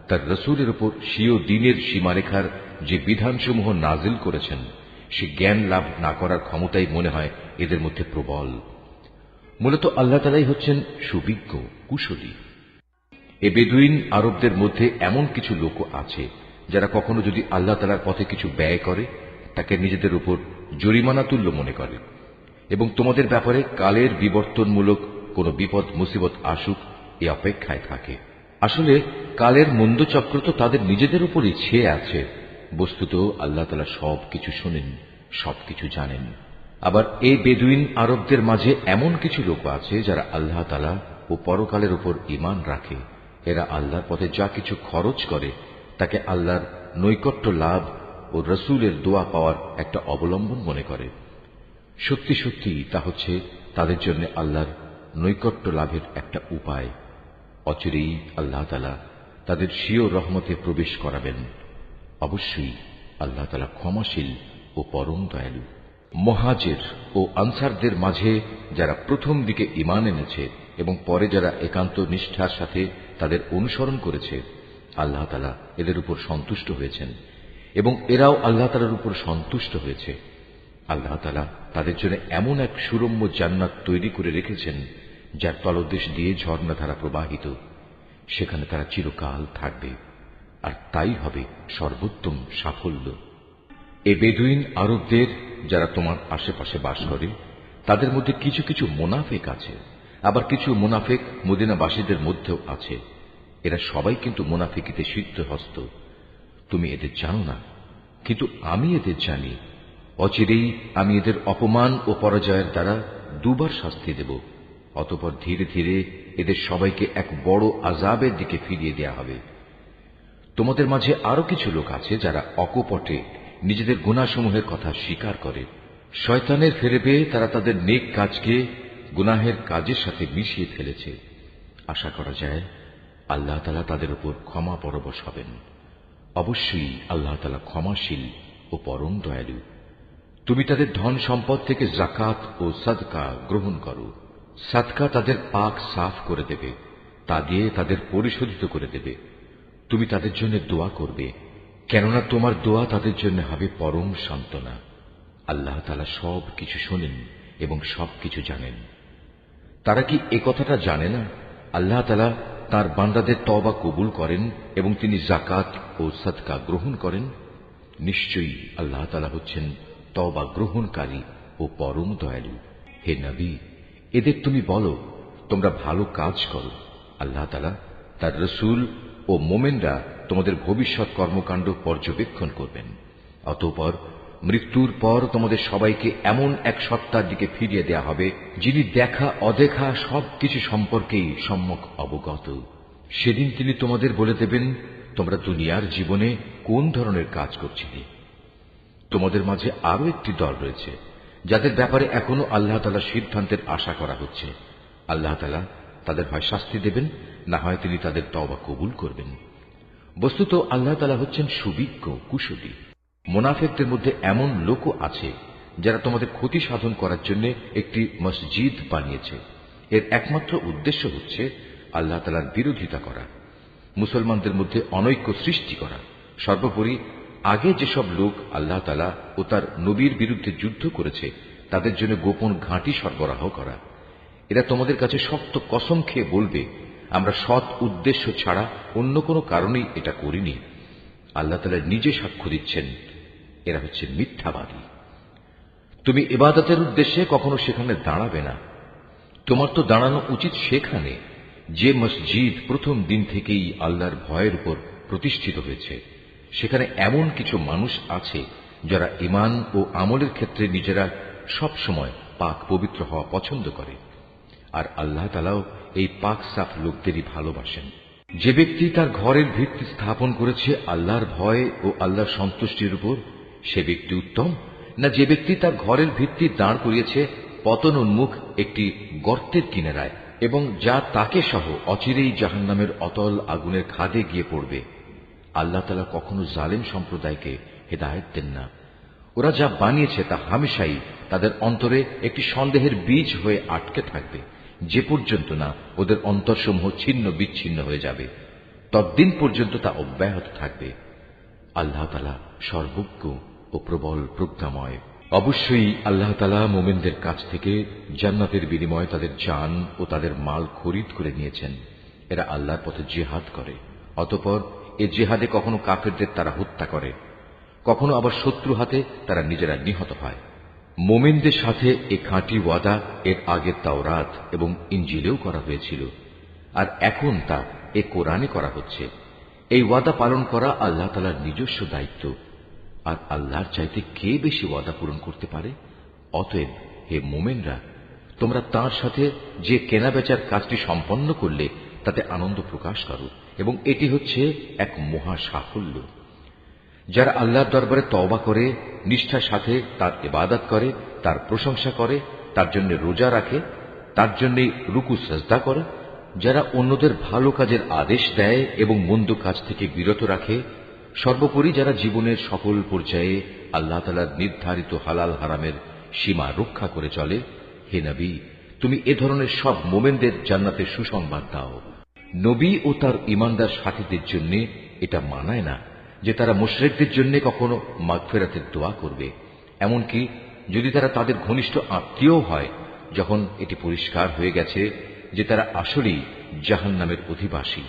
তার রাসূলের উপর স্বীয় দ্বীনের সীমারেখার যে বিধানসমূহ নাজিল করেছেন সে জ্ঞান লাভ না করার ক্ষমতাই মনে হয় এদের মধ্যে প্রবল। মূলত আল্লাহ তাআলাই হচ্ছেন সুবিজ্ঞ, কুশলী। এ বেদুইন আরবদের মধ্যে এমন কিছু লোক আছে যারা কখনো যদি আল্লাহ তাআলার পথে কিছু ব্যয় করে তাকে নিজেদের উপর জরিমানা তুল্য মনে করে এবং তোমাদের ব্যাপারে কালের বিবর্তনমূলক কোন বিপদ মুসিবত আসুক এ অপেক্ষায় থাকে। আসলে কালের মন্দচক্র তো তাদের নিজেদের উপরই ছেয়ে আছে। বস্তুত আল্লাহ তাআলা সবকিছু শোনেন, সবকিছু জানেন। আবার এই বেদুইন আরবদের মাঝে এমন কিছু লোক আছে যারা আল্লাহ তাআলা ও পরকালের উপর ঈমান রাখে। এরা আল্লাহর পথে যা কিছু খরচ করে তাকে আল্লাহর নৈকট্য লাভ ও রসুলের দোয়া পাওয়ার একটা অবলম্বন মনে করে। সত্যি সত্যি তা হচ্ছে তাদের জন্য আল্লাহর নৈকট্য লাভের একটা উপায়। অচিরেই আল্লাহ তাআলা তাদের স্বীয় রহমতে প্রবেশ করাবেন। অবশ্যই আল্লাহ তাআলা ক্ষমাশীল ও পরম দয়ালু। মুহাজির ও আনসারদের মাঝে যারা প্রথম দিকে ঈমান এনেছে এবং পরে যারা একান্ত নিষ্ঠার সাথে তাদের অনুসরণ করেছে, আল্লাহ তাআলা এদের উপর সন্তুষ্ট হয়েছেন এবং এরাও আল্লাহ তাআলার উপর সন্তুষ্ট হয়েছে। আল্লাহ তাআলা তাদের জন্য এমন এক সুরম্য জান্নাত তৈরি করে রেখেছেন যার তলদেশ দিয়ে ঝর্ণাধারা প্রবাহিত। সেখানে তারা চিরকাল থাকবে, আর তাই হবে সর্বোত্তম সাফল্য। এ বেদুইন আরবদের যারা তোমার আশেপাশে বাস করে তাদের মধ্যে কিছু কিছু মুনাফিক আছে, আবার কিছু মুনাফিক মদিনাবাসীদের মধ্যেও আছে। এরা সবাই কিন্তু মুনাফিকিতে সিদ্ধহস্ত। তুমি এদের জানো না, কিন্তু আমি এদের জানি। অচিরেই আমি এদের অপমান ও পরাজয়ের দ্বারা দুবার শাস্তি দেব। অতঃপর ধীরে ধীরে এদের সবাইকে এক বড় আযাবের দিকে ফিরিয়ে দেয়া হবে। তোমাদের মাঝে আরো কিছু লোক আছে যারা অকপটে নিজেদের গুনাহসমূহের কথা স্বীকার করে। শয়তানের ফেরে পেয়ে তারা তাদের নেক কাজকে গুনাহের কাজের সাথে মিশিয়ে ফেলেছে। আশা করা যায় আল্লাহ তাআলা তাদের উপর ক্ষমা পরবশ হবেন। অবশ্যই আল্লাহ তাআলা ক্ষমাশীল ও পরম দয়ালু। তুমি তাদের ধন সম্পদ থেকে যাকাত ও সাদকা গ্রহণ করো। সাদকা তাদের পাক সাফ করে দেবে, তা দিয়ে তাদের পরিশোধিত করে দেবে। তুমি তাদের জন্য দোয়া করবে, কেননা তোমার দোয়া তাদের জন্য হবে পরম সান্ত্বনা। আল্লাহ তাআলা সব কিছু শোনেন এবং সবকিছু জানেন। তারা কি এ কথাটা জানে না আল্লাহ তাআলা তাঁর বান্দাদের তওবা কবুল করেন এবং তিনি যাকাত ও সাদকা গ্রহণ করেন? নিশ্চয়ই আল্লাহ তাআলা হচ্ছেন তওবা গ্রহণকারী ও পরম দয়ালু। হে নবী, এদের তুমি বলো, তোমরা ভালো কাজ করো। আল্লাহ তাআলা, তার রসূল ও মোমেনরা তোমাদের ভবিষ্যৎ কর্মকাণ্ড পর্যবেক্ষণ করবেন। অতঃপর মৃত্যুর পর তোমাদের সবাইকে এমন এক সত্তার দিকে ফিরিয়ে দেয়া হবে যিনি দেখা অদেখা সবকিছু সম্পর্কেই সম্যক অবগত। সেদিন তিনি তোমাদের বলে দেবেন, তোমরা দুনিয়ার জীবনে কোন ধরনের কাজ করছিলে। তোমাদের মাঝে আরো একটি দল রয়েছে যাদের ব্যাপারে এখনো আল্লাহ তাআলার সিদ্ধান্তের আশা করা হচ্ছে। আল্লাহ তাআলা তাদের হয় শাস্তি দেবেন, না হয় তিনি তাদের তওবা কবুল করবেন। বস্তুত আল্লাহ তাআলা হচ্ছেন সুবিজ্ঞ, কুশলী। মুনাফিকদের মধ্যে এমন লোকও আছে যারা তোমাদের ক্ষতি সাধন করার জন্য একটি মসজিদ বানিয়েছে। এর একমাত্র উদ্দেশ্য হচ্ছে আল্লাহ তাআলার বিরোধিতা করা, মুসলমানদের মধ্যে অনৈক্য সৃষ্টি করা। সর্বোপরি আগে যেসব লোক আল্লাহ তাআলা ও তার নবীর বিরুদ্ধে যুদ্ধ করেছে তাদের জন্য গোপন ঘাঁটি সরবরাহ করা। এরা তোমাদের কাছে শক্ত কসম খেয়ে বলবে, আমরা সৎ উদ্দেশ্য ছাড়া অন্য কোনো কারণেই এটা করিনি। আল্লাহ তাআলা নিজে সাক্ষ্য দিচ্ছেন, এরা হচ্ছে মিথ্যাবাদী। তুমি ইবাদতের উদ্দেশ্যে কখনো সেখানে দাঁড়াবে না। তোমার তো দাঁড়ানো উচিত সেখানে যে মসজিদ প্রথম দিন থেকেই আল্লাহর ভয়ের উপর প্রতিষ্ঠিত হয়েছে। সেখানে এমন কিছু মানুষ আছে যারা ঈমান ও আমলের ক্ষেত্রে নিজেরা সব সময় পাক পবিত্র হওয়া পছন্দ করে, আর আল্লাহ তাআলাও এই পাক সাফ লোকদেরই ভালোবাসেন। যে ব্যক্তি তার ঘরের ভিত্তি স্থাপন করেছে আল্লাহর ভয় ও আল্লাহর সন্তুষ্টির উপর, সে ব্যক্তি উত্তম, না যে ব্যক্তি তার ঘরের ভিত্তি দাঁড় করিয়েছে পতন উন্মুখ একটি গর্তের কিনারায় এবং যা তাকে সহ অচিরেই জাহান্নামের অতল আগুনের খাদে গিয়ে পড়বে। আল্লাহ তাআলা কখনো জালেম সম্প্রদায়কে হেদায়েত দেন না। ওরা যা বানিয়েছে তা হামেশাই তাদের অন্তরে একটি সন্দেহের বীজ হয়ে আটকে থাকবে, যে পর্যন্ত না ওদের অন্তরসমূহ ছিন্ন বিচ্ছিন্ন হয়ে যাবে, ততদিন পর্যন্ত তা অব্যাহত থাকবে। আল্লাহ তাআলা সর্বজ্ঞ ও প্রবল প্রজ্ঞাময়। অবশ্যই আল্লাহ তাআলা মুমিনদের কাছ থেকে জান্নাতের বিনিময়ে তাদের জান ও তাদের মাল খরিদ করে নিয়েছেন। এরা আল্লাহর পথে জিহাদ করে, অতঃপর এ জিহাদে কখনো কাফেরদের তারা হত্যা করে, কখনো আবার শত্রু হাতে তারা নিজেরা নিহত হয়। মুমিনদের সাথে এ খাঁটি ওয়াদা এর আগে তাওরাত এবং ইনজিলেও করা হয়েছিল, আর এখন তা এ কোরআনে করা হচ্ছে। এই ওয়াদা পালন করা আল্লাহ তাআলার নিজস্ব দায়িত্ব, আর আল্লাহর চাইতে কে বেশি ওয়াদা পূরণ করতে পারে? অতএব হে মুমিনরা, তোমরা তাঁর সাথে যে কেনাবেচার কাজটি সম্পন্ন করলে তাতে আনন্দ প্রকাশ করো, এবং এটি হচ্ছে এক মহা সাফল্য। যারা আল্লাহর দরবারে তওবা করে, নিষ্ঠার সাথে তার ইবাদত করে, তার প্রশংসা করে, তার জন্য রোজা রাখে, তার জন্য রুকু সাজদা করে, যারা অন্যদের ভালো কাজের আদেশ দেয় এবং মন্দ কাজ থেকে বিরত রাখে, সর্বোপরি যারা জীবনের সকল পর্যায়ে আল্লাহ তাআলার নির্ধারিত হালাল হারামের সীমা রক্ষা করে চলে, হে নবী, তুমি এ ধরনের সব মুমিনদের জান্নাতের সুসংবাদ দাও। নবী ও তার ঈমানদার সাথীদের জন্য এটা মানায় না যে তারা মুশরিকদের জন্য কখনো মাগফিরাতের দোয়া করবে, এমনকি যদি তারা তাদের ঘনিষ্ঠ আত্মীয় হয়, যখন এটি পরিষ্কার হয়ে গেছে যে তারা আসলেই জাহান্নামের অধিবাসী।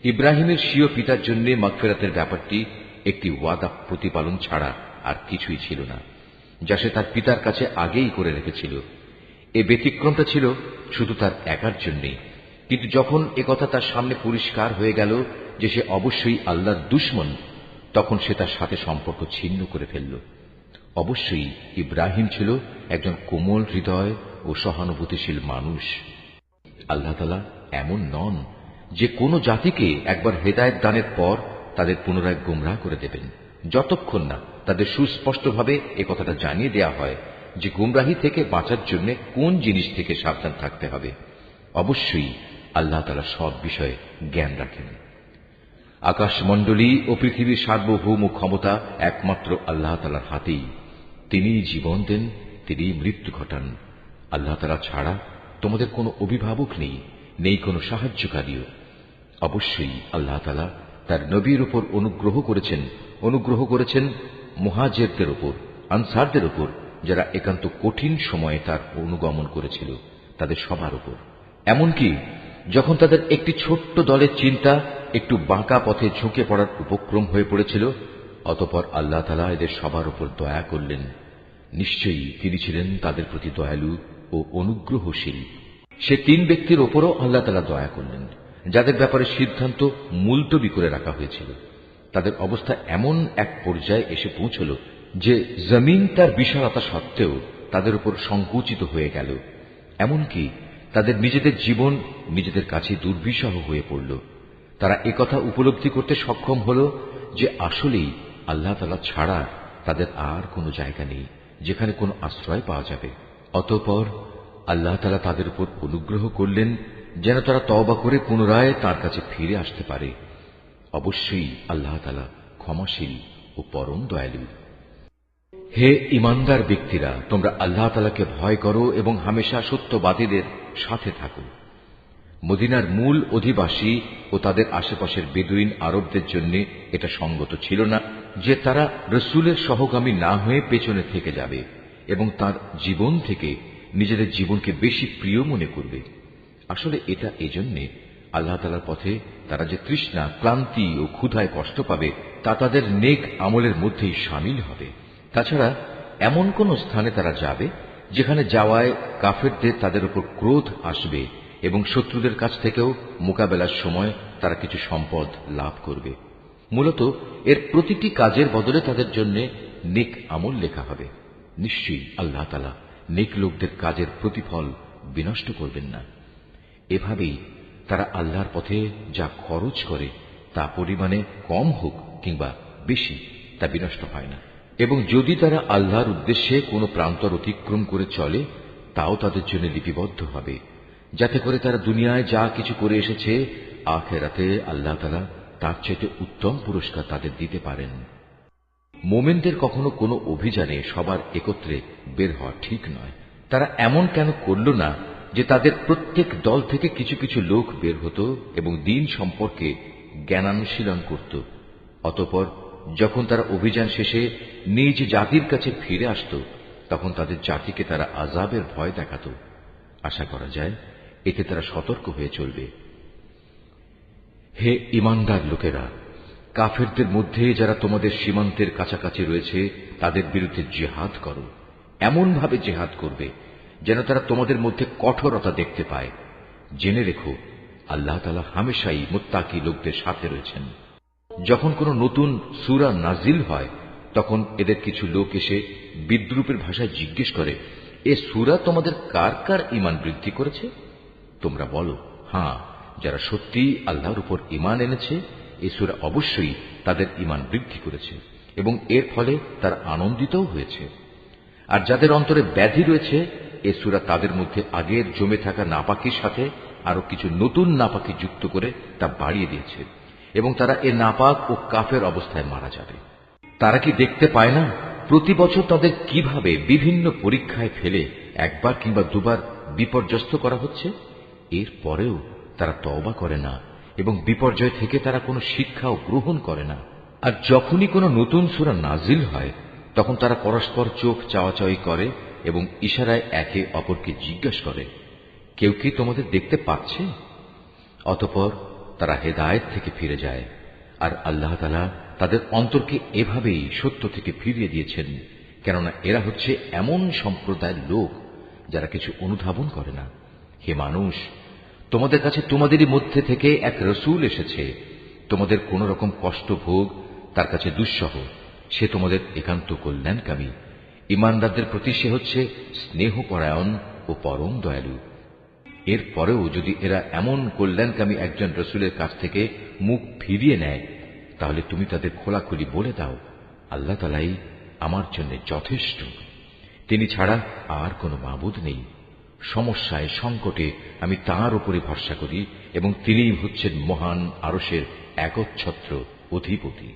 ইব্রাহিমের স্বীয় পিতার জন্য মাগফিরাতের ব্যাপারটি একটি ওয়াদা প্রতিপালন ছাড়া আর কিছুই ছিল না, যা সে তার পিতার কাছে আগেই করে রেখেছিল। এ ব্যতিক্রমটা ছিল শুধু তার একার জন্যই, কিন্তু যখন একথা তার সামনে পরিষ্কার হয়ে গেল যে সে অবশ্যই আল্লাহর দুশমন, তখন সে তার সাথে সম্পর্ক ছিন্ন করে ফেলল। অবশ্যই ইব্রাহিম ছিল একজন কোমল হৃদয় ও সহানুভূতিশীল মানুষ। আল্লাহ তাআলা এমন নন যে কোনো জাতিকে একবার হেদায়েত দানের পর তাদের পুনরায় গোমরাহ করে দেবেন, যতক্ষণ না তাদের সুস্পষ্টভাবে এ কথাটা জানিয়ে দেয়া হয় যে গোমরাহি থেকে বাঁচার জন্য কোন জিনিস থেকে সাবধান থাকতে হবে। অবশ্যই আল্লাহ তাআলা সব বিষয়ে জ্ঞান রাখেন। আকাশমণ্ডলী ও পৃথিবীর সার্বভৌম ক্ষমতা একমাত্র আল্লাহ তাআলার হাতেই। তিনিই জীবন দেন, তিনিই মৃত্যু ঘটান। আল্লাহ তাআলা ছাড়া তোমাদের কোনো অভিভাবক নেই, নেই কোনো সাহায্যকারীও। অবশ্যই আল্লাহ তাআলা তার নবীর উপর অনুগ্রহ করেছেন মুহাজিরদের উপর, আনসারদের উপর, যারা একান্ত কঠিন সময়ে তার অনুগমন করেছিল, তাদের সবার উপর। এমনকি যখন তাদের একটি ছোট্ট দলের চিন্তা একটু বাঁকা পথে ঝুঁকে পড়ার উপক্রম হয়ে পড়েছিল, অতঃপর আল্লাহ তাআলা এদের সবার উপর দয়া করলেন। নিশ্চয়ই তিনি ছিলেন তাদের প্রতি দয়ালু ও অনুগ্রহশীল। সে তিন ব্যক্তির ওপরও আল্লাহ তাআলা দয়া করলেন, যাদের ব্যাপারে সিদ্ধান্ত মুলতবি করে রাখা হয়েছিল। তাদের অবস্থা এমন এক পর্যায়ে এসে পৌঁছল যে জমিন তার বিশালতা সত্ত্বেও তাদের উপর সংকুচিত হয়ে গেল। এমনকি তাদের নিজেদের জীবন নিজেদের কাছে দুর্বিষহ হয়ে পড়ল। তারা একথা উপলব্ধি করতে সক্ষম হল যে আসলেই আল্লাহ তাআলা ছাড়া তাদের আর কোনো জায়গা নেই যেখানে কোনো আশ্রয় পাওয়া যাবে। অতঃপর আল্লাহ তাআলা তাদের উপর অনুগ্রহ করলেন যেন তারা তওবা করে পুনরায় তার কাছে ফিরে আসতে পারে। অবশ্যই আল্লাহ তাআলা ক্ষমাশীল ও পরম দয়ালু। হে ঈমানদার ব্যক্তিরা, তোমরা আল্লাহ তাআলাকে ভয় করো এবং হামেশা সত্যবাদীদের সাথে থাকো। মদিনার মূল অধিবাসী ও তাদের আশেপাশের বেদুইন আরবদের জন্য এটা সঙ্গত ছিল না যে তারা রাসূলের সহগামী না হয়ে পেছনে থেকে যাবে এবং তার জীবন থেকে নিজেদের জীবনকে বেশি প্রিয় মনে করবে। আসলে এটা এজন্যে, আল্লাহ তাআলার পথে তারা যে তৃষ্ণা, ক্লান্তি ও ক্ষুধায় কষ্ট পাবে তা তাদের নেক আমলের মধ্যেই শামিল হবে। তাছাড়া এমন কোন স্থানে তারা যাবে যেখানে যাওয়ায় কাফেরদের তাদের উপর ক্রোধ আসবে এবং শত্রুদের কাছ থেকেও মোকাবেলার সময় তারা কিছু সম্পদ লাভ করবে। মূলত এর প্রতিটি কাজের বদলে তাদের জন্য নেক আমল লেখা হবে। নিশ্চয়ই আল্লাহ তাআলা নেক লোকদের কাজের প্রতিফল বিনষ্ট করবেন না। এভাবেই তারা আল্লাহর পথে যা খরচ করে তা পরিমাণে কম হোক কিংবা বেশি, তা বিনষ্ট হয় না। এবং যদি তারা আল্লাহর উদ্দেশ্যে কোনো প্রান্তর অতিক্রম করে চলে, তাও তাদের জন্য লিপিবদ্ধ হবে, যাতে করে তারা দুনিয়ায় যা কিছু করে এসেছে, আখিরাতে আল্লাহ তাআলা তার চাইতে উত্তম পুরস্কার তাদের দিতে পারেন। মুমিনদের কখনো কোনো অভিযানে সবার একত্রে বের হওয়া ঠিক নয়। তারা এমন কেন করল না যে তাদের প্রত্যেক দল থেকে কিছু কিছু লোক বের হতো এবং দ্বীন সম্পর্কে জ্ঞানানুশীলন করত, অতঃপর যখন তারা অভিযান শেষে নিজ জাতির কাছে ফিরে আসত, তখন তাদের জাতিকে তারা আযাবের ভয় দেখাত। আশা করা যায় এতে তারা সতর্ক হয়ে চলবে। হে ঈমানদার লোকেরা, কাফেরদের মধ্যে যারা তোমাদের সীমান্তের কাছাকাছি রয়েছে তাদের বিরুদ্ধে জিহাদ করো। এমনভাবে জিহাদ করবে যেন তারা তোমাদের মধ্যে কঠোরতা দেখতে পায়। জেনে রেখো, আল্লাহ তাআলা হামেশাই মুত্তাকি লোকদের সাথে রয়েছেন। যখন কোনো নতুন সূরা নাজিল হয়, তখন এদের কিছু লোক এসে বিদ্রূপের ভাষায় জিজ্ঞেস করে, এ সূরা তোমাদের কার কার ঈমান বৃদ্ধি করেছে? তোমরা বলো, হ্যাঁ, যারা সত্যিই আল্লাহর উপর ঈমান এনেছে, এই সূরা অবশ্যই তাদের ঈমান বৃদ্ধি করেছে এবং এর ফলে তারা আনন্দিতও হয়েছে। আর যাদের অন্তরে ব্যাধি রয়েছে, এ সূরা তাদের মধ্যে আগের জমে থাকা নাপাকির সাথে আরো কিছু নতুন নাপাকি যুক্ত করে তা বাড়িয়ে দিয়েছে এবং তারা এ নাপাক ও কাফের অবস্থায় মারা যাবে। তারা কি দেখতে পায় না প্রতি বছর তাদের কিভাবে বিভিন্ন পরীক্ষায় ফেলে একবার কিংবা দুবার বিপর্যস্ত করা হচ্ছে? এর পরেও তারা তওবা করে না এবং বিপর্যয় থেকে তারা কোনো শিক্ষাও গ্রহণ করে না। আর যখনই কোনো নতুন সূরা নাজিল হয়, তখন তারা পরস্পর চোখ চাওয়াচাওয়ি করে এবং ইশারায় একে অপরকে জিজ্ঞাসা করে, কেউ কি তোমাদের দেখতে পাচ্ছে? অতঃপর তারা হেদায়েত থেকে ফিরে যায়। আর আল্লাহ তাআলা তাদের অন্তরকে এভাবেই সত্য থেকে ফিরিয়ে দিয়েছেন, কেননা এরা হচ্ছে এমন সম্প্রদায়ের লোক যারা কিছু অনুধাবন করে না। হে মানুষ, তোমাদের কাছে তোমাদেরই মধ্যে থেকে এক রসূল এসেছে। তোমাদের কোন রকম কষ্ট ভোগ তার কাছে দুঃসহ। সে তোমাদের একান্ত কল্যাণকামী। ঈমানদারদের প্রতি সে হচ্ছে স্নেহপরায়ণ ও পরম দয়ালু। এর পরেও যদি এরা এমন কল্যাণকামী একজন রসূলের কাছ থেকে মুখ ফিরিয়ে নেয়, তাহলে তুমি তাদের খোলাখুলি বলে দাও, আল্লাহ তাআলাই আমার জন্য যথেষ্ট। তিনি ছাড়া আর কোনো মাবুদ নেই। সমস্যায় সংকটে আমি তাঁর উপরে ভরসা করি এবং তিনিই হচ্ছেন মহান আরশের একচ্ছত্র অধিপতি।